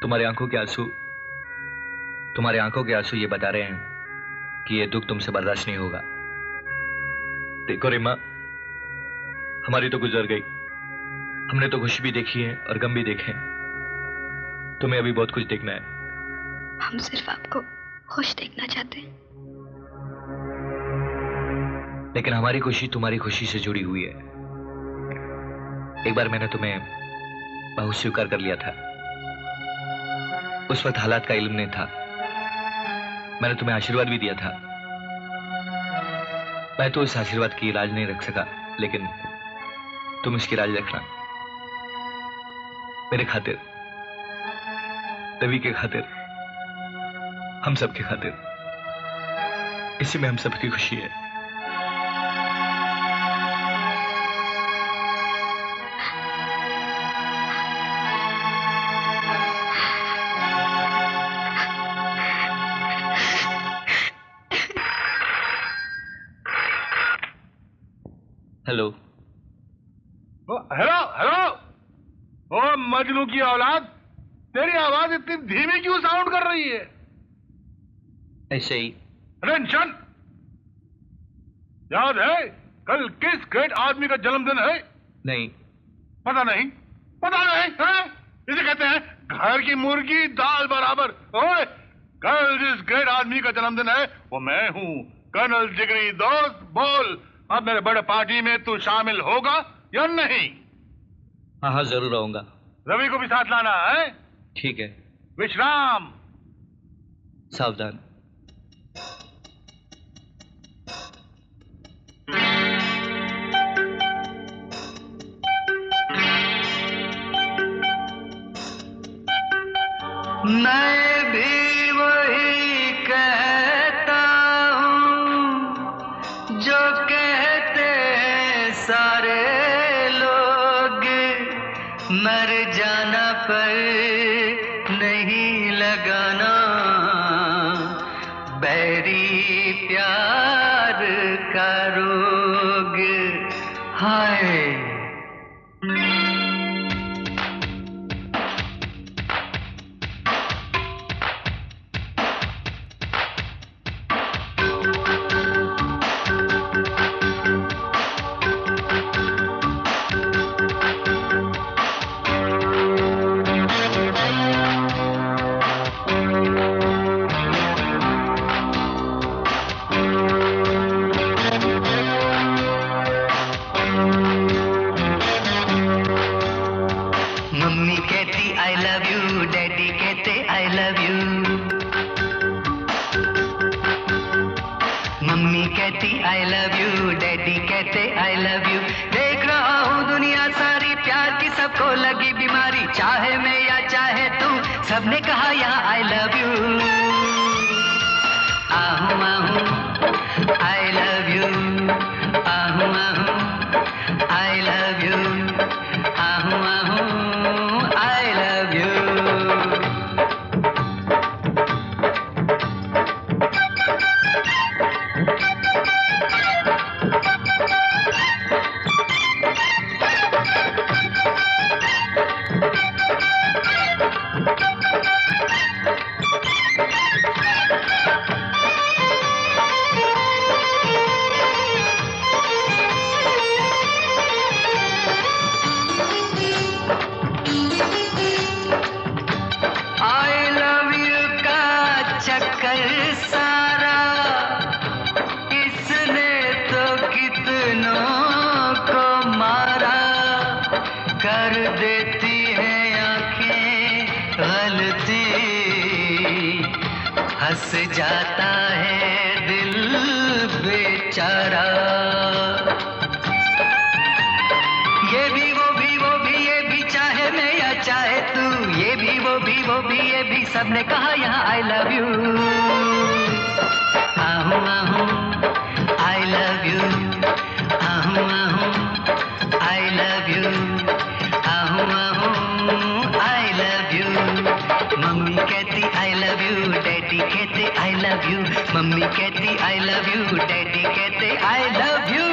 तुम्हारी आंखों के आंसू ये बता रहे हैं कि ये दुख तुमसे बर्दाश्त नहीं होगा। देखो रिमा, हमारी तो गुजर गई, हमने तो खुशी भी देखी है और गम भी देखे हैं। तुम्हें अभी बहुत कुछ देखना है। हम सिर्फ आपको खुश देखना चाहते हैं। लेकिन हमारी खुशी तुम्हारी खुशी से जुड़ी हुई है। एक बार मैंने तुम्हें बहू स्वीकार कर लिया था, उस वक्त हालात का इल्म नहीं था, मैंने तुम्हें आशीर्वाद भी दिया था। मैं तो इस आशीर्वाद की लाज नहीं रख सका, लेकिन तुम इसकी लाज रखना, मेरे खातिर, रवि के खातिर, हम सब के खातिर। इसी में हम सबकी खुशी है। Hello hello hello. Oh Majnu की औलाद, तेरी आवाज इतनी धीमी क्यों साउंड कर रही है? ऐसे ही। टेंशन। याद है कल किस ग्रेट आदमी का जन्मदिन है? नहीं। पता नहीं? पता नहीं है? इसे कहते हैं घर की मुर्गी दाल बराबर। ओए, कल जिस ग्रेट आदमी का जन्मदिन है वो मैं हूँ, कर्नल जिगरी दोस्त। बोल, अब मेरे बड़े पार्टी में तू शामिल होगा या नहीं? हाँ हाँ, जरूर आऊंगा। रवि को भी साथ लाना है? ठीक है। विश्राम, सावधान। मैं भी वही कहता हूँ जो कहते हैं सारे लोग, मर जाना पर नहीं लगाना बैरी प्यार का रोग। हाय आई लव यू, डैडी कहते आई लव यू। देख रहा हूँ दुनिया सारी प्यार की सबको लगी बीमारी, चाहे मैं या चाहे तू सबने कहा यहाँ आई लव यू। आहूं आहूं I love you. Ahu ahu, I love you. Ahu ahu, I love you. हंस जाता है दिल बेचारा। ये भी वो भी ये भी चाहे मैं या चाहे तू, ये भी वो भी ये भी सबने कहा यहाँ I love you। Ahu Ahu I love you, Ahu Ahu I love you, Ahu Ahu I love you। Mummy कहती I love you, डैडी कहते I love you, मम्मी कहती I love you, डैडी कहते I love you।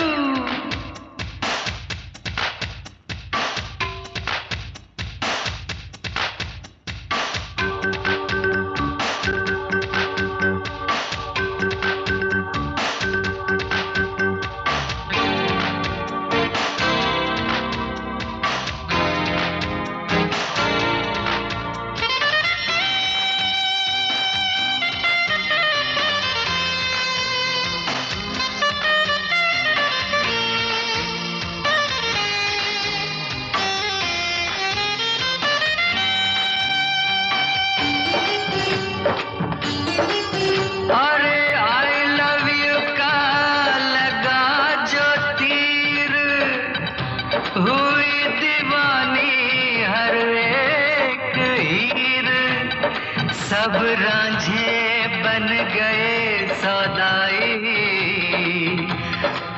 सब रांझे बन गए सौदाई,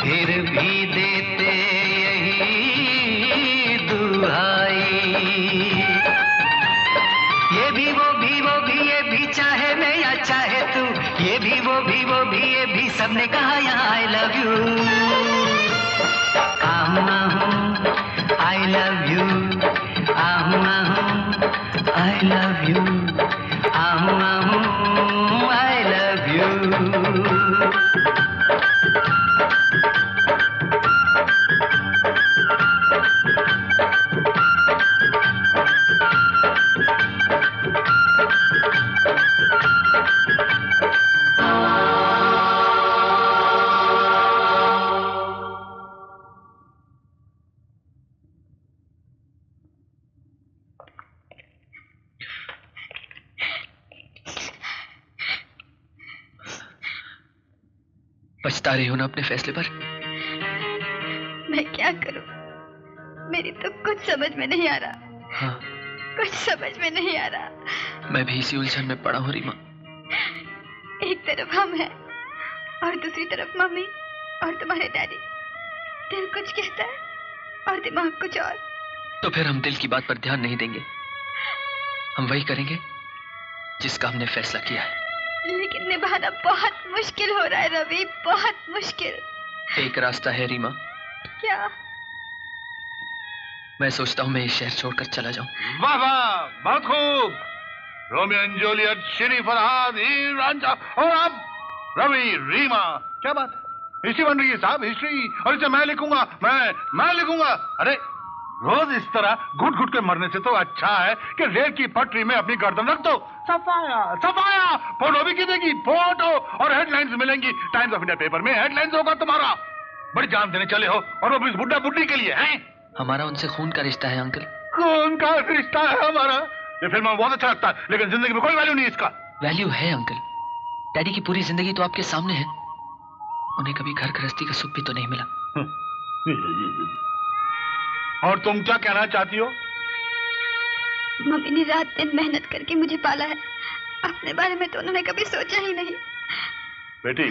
फिर भी देते यही दुहाई। ये भी वो भी ये भी चाहे मैं या चाहे तू, ये भी वो भी ये भी सबने कहा यहाँ I love you। Ahu Ahu I love you, Ahu Ahu I love you, Ahu Ahu I love you। पछता रही हो ना अपने फैसले पर? मैं क्या करूं? मेरी तो कुछ समझ में नहीं आ रहा। हाँ, कुछ समझ में नहीं आ रहा। मैं भी इसी उलझन में पड़ा हूँ रीमा। एक तरफ हम हैं और दूसरी तरफ मम्मी और तुम्हारे डैडी। दिल कुछ कहता है और दिमाग कुछ और। तो फिर हम दिल की बात पर ध्यान नहीं देंगे, हम वही करेंगे जिसका हमने फैसला किया है। लेकिन निभाना बहुत मुश्किल हो रहा है रवि, बहुत मुश्किल। एक रास्ता है रीमा। क्या? मैं सोचता हूँ मैं इस शहर छोड़कर चला जाऊं। वाह वाह, बहुत खूब। Romeo and Juliet, Shri Farhad, Heer Ranjha और अब रवि रीमा। क्या बात है, हिस्ट्री बन रही है साहब, हिस्ट्री। और इसे मैं लिखूंगा, मैं लिखूंगा। अरे रोज इस तरह घुट घुट के मरने से तो अच्छा है कि रेल की पटरी में अपनी गर्दन रख दो। सफाया सफाया। फोटो भी खींचेगी, फोटो और हेडलाइंस मिलेंगी। टाइम्स ऑफ इंडिया पेपर में हेडलाइंस होगा तुम्हारा। बड़ी जान देने चले हो और वो भी इस बुड्ढा बुड्ढी के लिए हैं। हमारा उनसे खून का रिश्ता है अंकल। खून का रिश्ता है हमारा। ये फिल्म में बहुत अच्छा लगता है, लेकिन जिंदगी में कोई वैल्यू नहीं इसका। वैल्यू है अंकल। डैडी की पूरी जिंदगी तो आपके सामने है, उन्हें कभी घर गृहस्थी का सुख भी तो नहीं मिला। और तुम क्या कहना चाहती हो? मम्मी ने रात दिन मेहनत करके मुझे पाला है, अपने बारे में तो उन्होंने कभी सोचा ही नहीं। बेटी,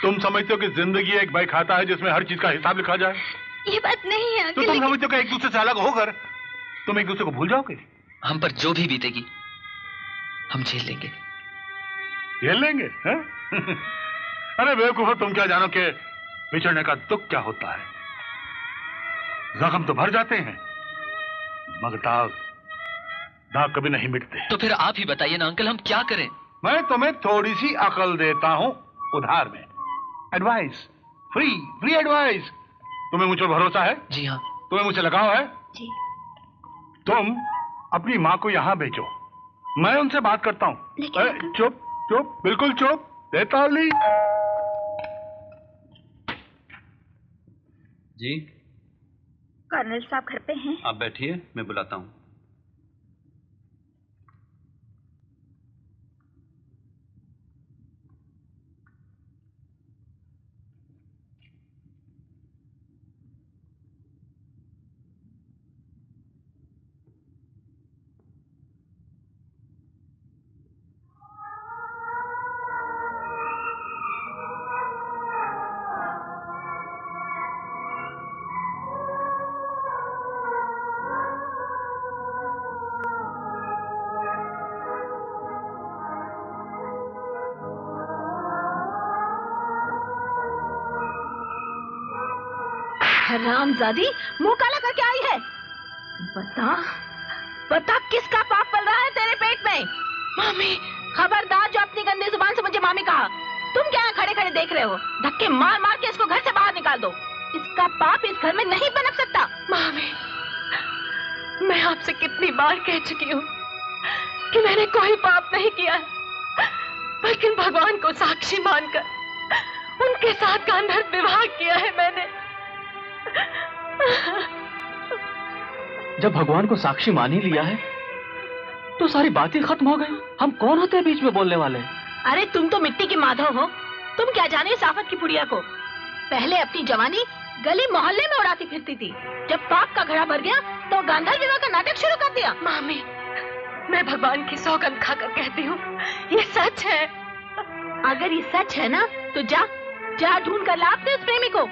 तुम समझते हो कि जिंदगी एक बही खाता है जिसमें हर चीज का हिसाब लिखा जाए? ये बात नहीं है तो तुम समझते हो कि एक दूसरे से अलग होकर तुम एक दूसरे को भूल जाओगे? हम पर जो भी बीतेगी हम झेल लेंगे। झेल लेंगे है? अरे बेवकूफो, तुम क्या जानो कि बिछड़ने का दुख क्या होता है? जख्म तो भर जाते हैं मगर दाग कभी नहीं मिटते। तो फिर आप ही बताइए ना अंकल, हम क्या करें? मैं तुम्हें थोड़ी सी अकल देता हूं उधार में, एडवाइस, फ्री एडवाइस। तुम्हें मुझ पर भरोसा है? जी हाँ। तुम्हें मुझसे लगाव है? जी। तुम अपनी माँ को यहाँ भेजो, मैं उनसे बात करता हूँ। चुप चुप, बिल्कुल चुप। देता ली जी। कर्नल साहब घर पे हैं? आप बैठिए, मैं बुलाता हूँ। हरामजादी, मुंह काला करके आई है। बता किसका पाप पल रहा है तेरे पेट में? मामी, खबरदार जो अपनी गंदी जुबान से मुझे मामी कहा। तुम क्या खड़े खड़े देख रहे हो? धक्के मार मार के इसको घर से बाहर निकाल दो। इसका पाप इस घर में नहीं पनप सकता। मामी, मैं आपसे कितनी बार कह चुकी हूँ कि मैंने कोई पाप नहीं किया, लेकिन भगवान को साक्षी मानकर उनके साथ गांधर्व विवाह किया है मैंने। जब भगवान को साक्षी मान ही लिया है तो सारी बातें खत्म हो गई। हम कौन होते हैं बीच में बोलने वाले? अरे तुम तो मिट्टी के माधव हो, तुम क्या जाने साफत की पुड़िया को। पहले अपनी जवानी गली मोहल्ले में उड़ाती फिरती थी, जब पाप का घड़ा भर गया तो गांधर्व विवाह का नाटक शुरू कर दिया। मामी, मैं भगवान की सौगंध खाकर कहती हूँ, ये सच है। अगर ये सच है ना तो जा ढूंढ कर ला अपने उस प्रेमी को,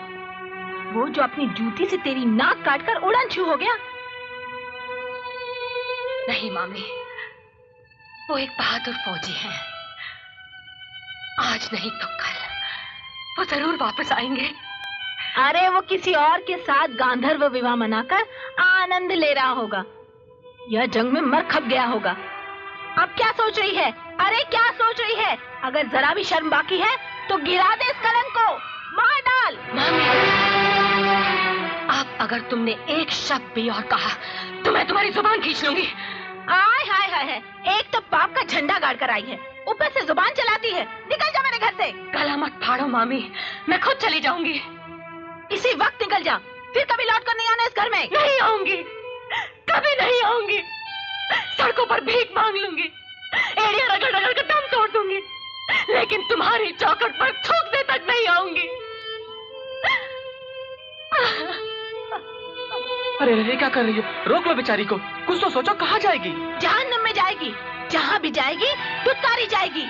वो जो अपनी जूती से तेरी नाक काटकर उड़न छू हो गया। नहीं मामी, वो एक बहादुर फौजी है। आज नहीं तो कल वो जरूर वापस आएंगे। अरे वो किसी और के साथ गांधर्व विवाह मनाकर आनंद ले रहा होगा, यह जंग में मर खप गया होगा। अब क्या सोच रही है? अरे क्या सोच रही है? अगर जरा भी शर्म बाकी है तो गिरा दे इस कलंक को, मार डाल। मामी, अब अगर तुमने एक शब्द भी और कहा तो मैं तुम्हारी जुबान खींच लूंगी। हाय हाय हाय, एक तो पाप का झंडा गाड़ कर आई है, ऊपर से जुबान चलाती है। निकल जा मेरे घर से। गला मत फाड़ो मामी, मैं खुद चली जाऊंगी। इसी वक्त निकल जा, फिर कभी लौट कर नहीं आना इस घर में। नहीं आऊंगी, कभी नहीं आऊंगी। सड़कों पर भीख मांग लूंगी, एड़िया रगड़ रगड़ कर दम तोड़ दूंगी, लेकिन तुम्हारी चौखट पर थूकने तक नहीं आऊंगी। अरे ये क्या कर रही हो? रोक लो बेचारी को, कुछ तो सोचो। कहाँ जाएगी? जहन्नम में जाएगी, जहाँ भी जाएगी दुत्कारी जाएगी।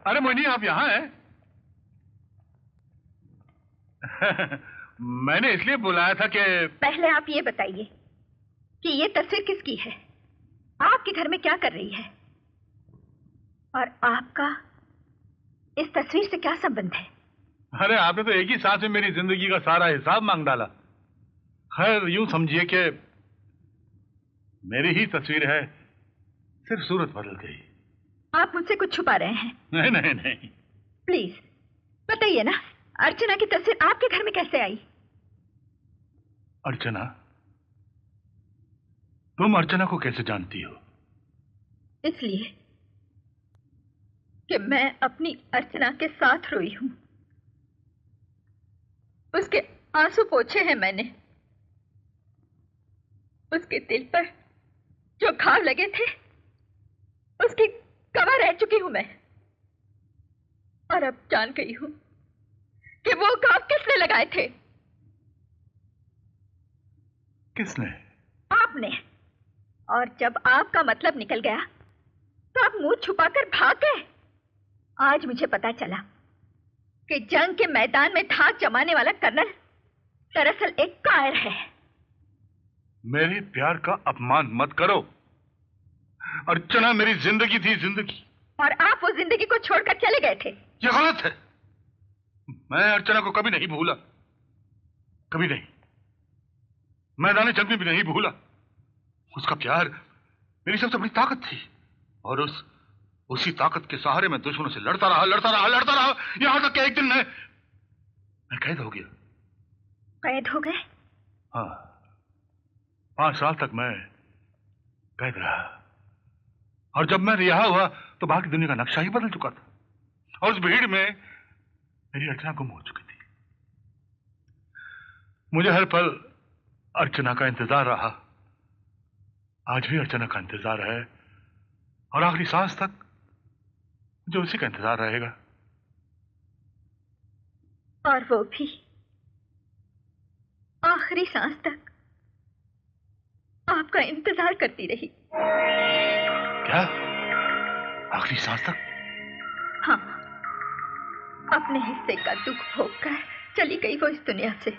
अरे मोहिनी, आप यहाँ हैं? मैंने इसलिए बुलाया था कि पहले आप ये बताइए कि ये तस्वीर किसकी है, आपके घर में क्या कर रही है, और आपका इस तस्वीर से क्या संबंध है? अरे आपने तो एक ही सांस में मेरी जिंदगी का सारा हिसाब मांग डाला। खैर यूं समझिए कि मेरी ही तस्वीर है, सिर्फ सूरत बदल गई। आप मुझसे कुछ छुपा रहे हैं? नहीं नहीं नहीं। प्लीज बताइए ना, अर्चना की तस्वीर आपके घर में कैसे आई? अर्चना? तुम अर्चना को कैसे जानती हो? इसलिए कि मैं अपनी अर्चना के साथ रोई हूं, उसके आंसू पोंछे हैं मैंने, उसके दिल पर जो घाव लगे थे उसकी गवाह रह चुकी हूं मैं, और अब जान गई हूं कि वो घाव किसने लगाए थे। किसने? आपने। और जब आपका मतलब निकल गया तो आप मुंह छुपाकर भाग गए। आज मुझे पता चला कि जंग के मैदान में धाक जमाने वाला कर्नल दरअसल एक कायर है। मेरे प्यार का अपमान मत करो। अर्चना मेरी जिंदगी थी, जिंदगी। और आप वो जिंदगी को छोड़कर चले गए थे। ये गलत है। मैं अर्चना को कभी नहीं भूला, कभी नहीं। मैदान जंग में भी नहीं भूला। उसका प्यार मेरी सबसे बड़ी ताकत थी और उसी ताकत के सहारे मैं दुश्मनों से लड़ता रहा यहां तक कि एक दिन मैं कैद हो गया। कैद हो गए? हाँ, 5 साल तक मैं कैद रहा और जब मैं रिहा हुआ तो बाकी दुनिया का नक्शा ही बदल चुका था और उस भीड़ में मेरी अर्चना गुम हो चुकी थी। मुझे हर पल अर्चना का इंतजार रहा। आज भी अर्चना का इंतजार है और आखिरी सांस तक मुझे उसी का इंतजार रहेगा। और वो भी आखिरी सांस तक आपका इंतजार करती रही। क्या? आखिरी सांस तक? हाँ, अपने हिस्से का दुख भोगकर चली गई वो इस दुनिया से।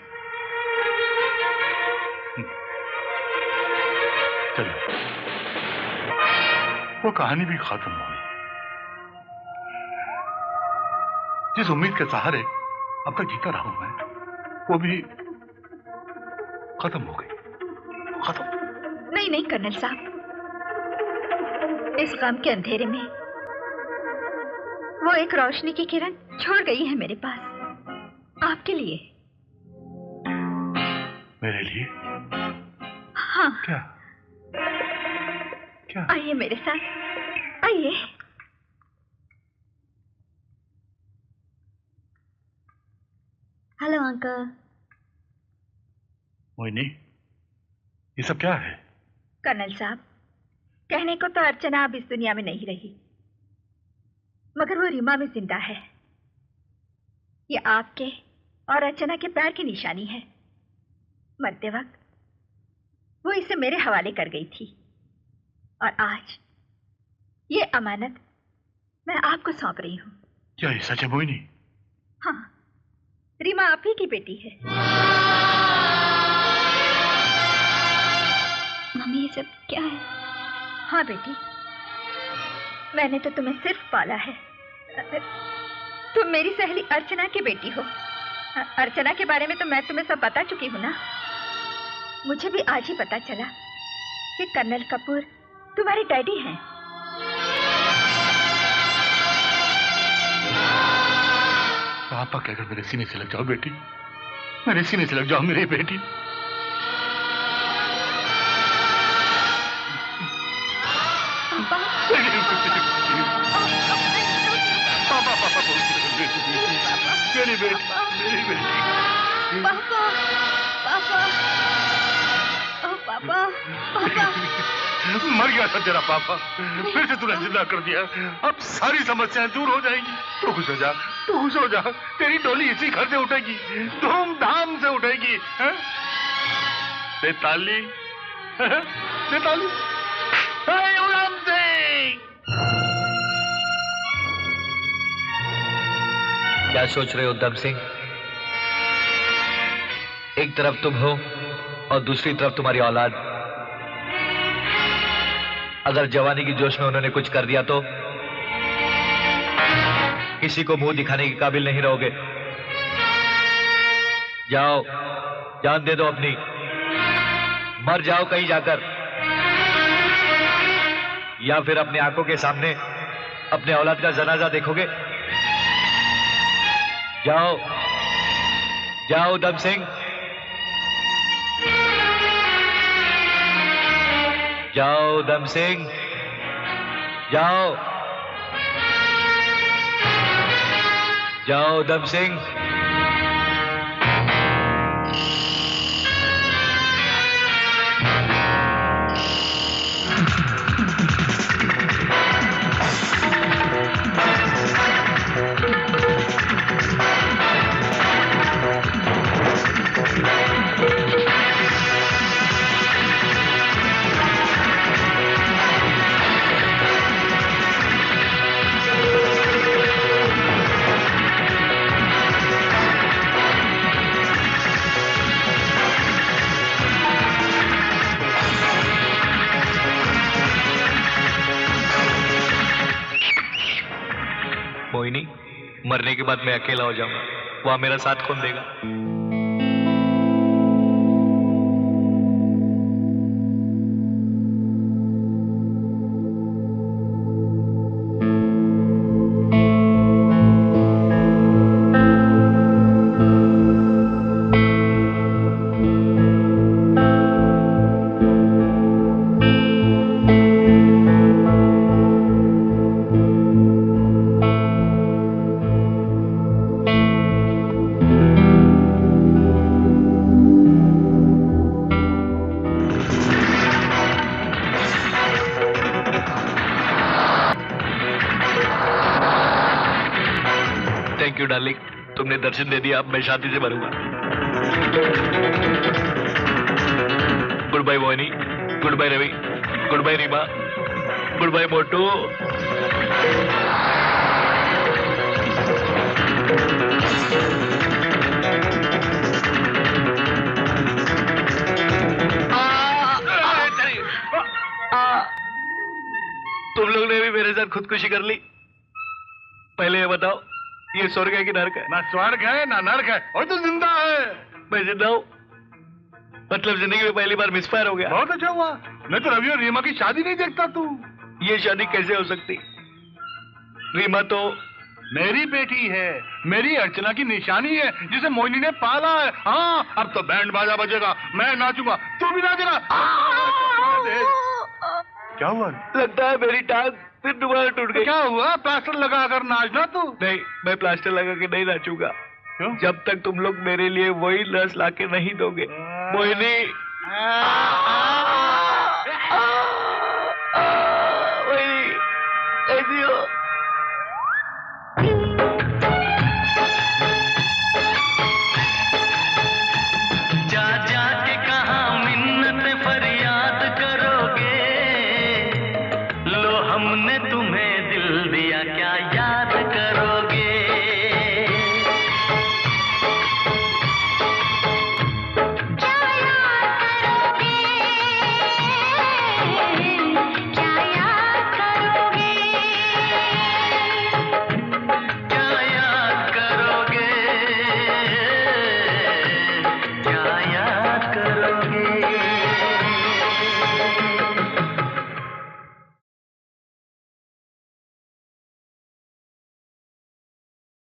चलो, वो कहानी भी खत्म हो गई। जिस उम्मीद के सहारे अब तक जीता रहा हूं मैं, वो भी खत्म हो गई। खत्म। नहीं कर्नल साहब, इस गम के अंधेरे में वो एक रोशनी की किरण छोड़ गई है मेरे पास, आपके लिए। मेरे लिए? हाँ। क्या? क्या? आइए मेरे साथ, आइए। Hello uncle. मोहिनी, ये सब क्या है? कर्नल साहब, कहने को तो अर्चना अब इस दुनिया में नहीं रही, मगर वो रीमा में जिंदा है। ये आपके और अर्चना के प्यार की निशानी है। मरते वक्त वो इसे मेरे हवाले कर गई थी और आज ये अमानत मैं आपको सौंप रही हूँ। क्या ये सच है मोहिनी? हाँ, रीमा आप ही की बेटी है। मम्मी, ये सब क्या है? हाँ बेटी, मैंने तो तुम्हें सिर्फ पाला है। तुम मेरी सहेली अर्चना की बेटी हो। अर्चना के बारे में तो मैं तुम्हें सब बता चुकी हूँ ना। मुझे भी आज ही पता चला कि कर्नल कपूर तुम्हारे डैडी हैं। पापा कहकर मेरे सीने से लग जाओ बेटी, मेरे सीने से लग जाओ मेरी बेटी। मेरी बेटी, मेरी बेटी। पापा, पापा, ओ पापा, पापा। मर गया था तेरा पापा, फिर से तूने जिंदा कर दिया। अब सारी समस्याएं दूर हो जाएंगी। तू खुश हो जा, तू खुश हो जा। तेरी डोली इसी घर से उठेगी, धूमधाम से उठेगी। दे ताली, दे ताली। उधम सिंह! क्या सोच रहे हो उधम सिंह? एक तरफ तुम हो और दूसरी तरफ तुम्हारी औलाद। अगर जवानी की जोश में उन्होंने कुछ कर दिया तो किसी को मुंह दिखाने के काबिल नहीं रहोगे। जाओ, जान दे दो अपनी, मर जाओ कहीं जाकर, या फिर अपनी आंखों के सामने अपने औलाद का जनाजा देखोगे। जाओ, जाओ उधम सिंह, जाओ उधम सिंह, जाओ, जाओ उधम सिंह। मरने के बाद मैं अकेला हो जाऊंगा, वहां मेरा साथ कौन देगा? थैंक यू डार्लिंग, तुमने दर्शन दे दिया, अब मैं शांति से मरूंगा। Goodbye Mohini, goodbye Ravi, goodbye Rima, goodbye Motu. तुम लोग ने भी मेरे साथ खुदकुशी कर ली। पहले ये बताओ, ये स्वर्ग है कि नरक है? ना स्वर्ग है ना नरक है, और तू जिंदा है। मैं जिंदा हूँ, मतलब जिंदगी में पहली बार मिसफायर हो गया। बहुत अच्छा हुआ, नहीं तो रवि और रीमा की शादी नहीं देखता तू। ये शादी कैसे हो सकती? रीमा तो मेरी बेटी है, मेरी अर्चना की निशानी है, जिसे मोहिनी ने पाला है। हाँ, अब तो बैंड बाजा बजेगा, मैं नाचूंगा, तू भी नाचेगा। क्या हुआ? लगता है मेरी टांग फिर दोबारा टूट गई। क्या हुआ? प्लास्टर लगा कर नाचना तू। नहीं, मैं प्लास्टर लगा के नहीं नाचूंगा। क्यों? जब तक तुम लोग मेरे लिए वही रस लाके नहीं दोगे। मोहिनी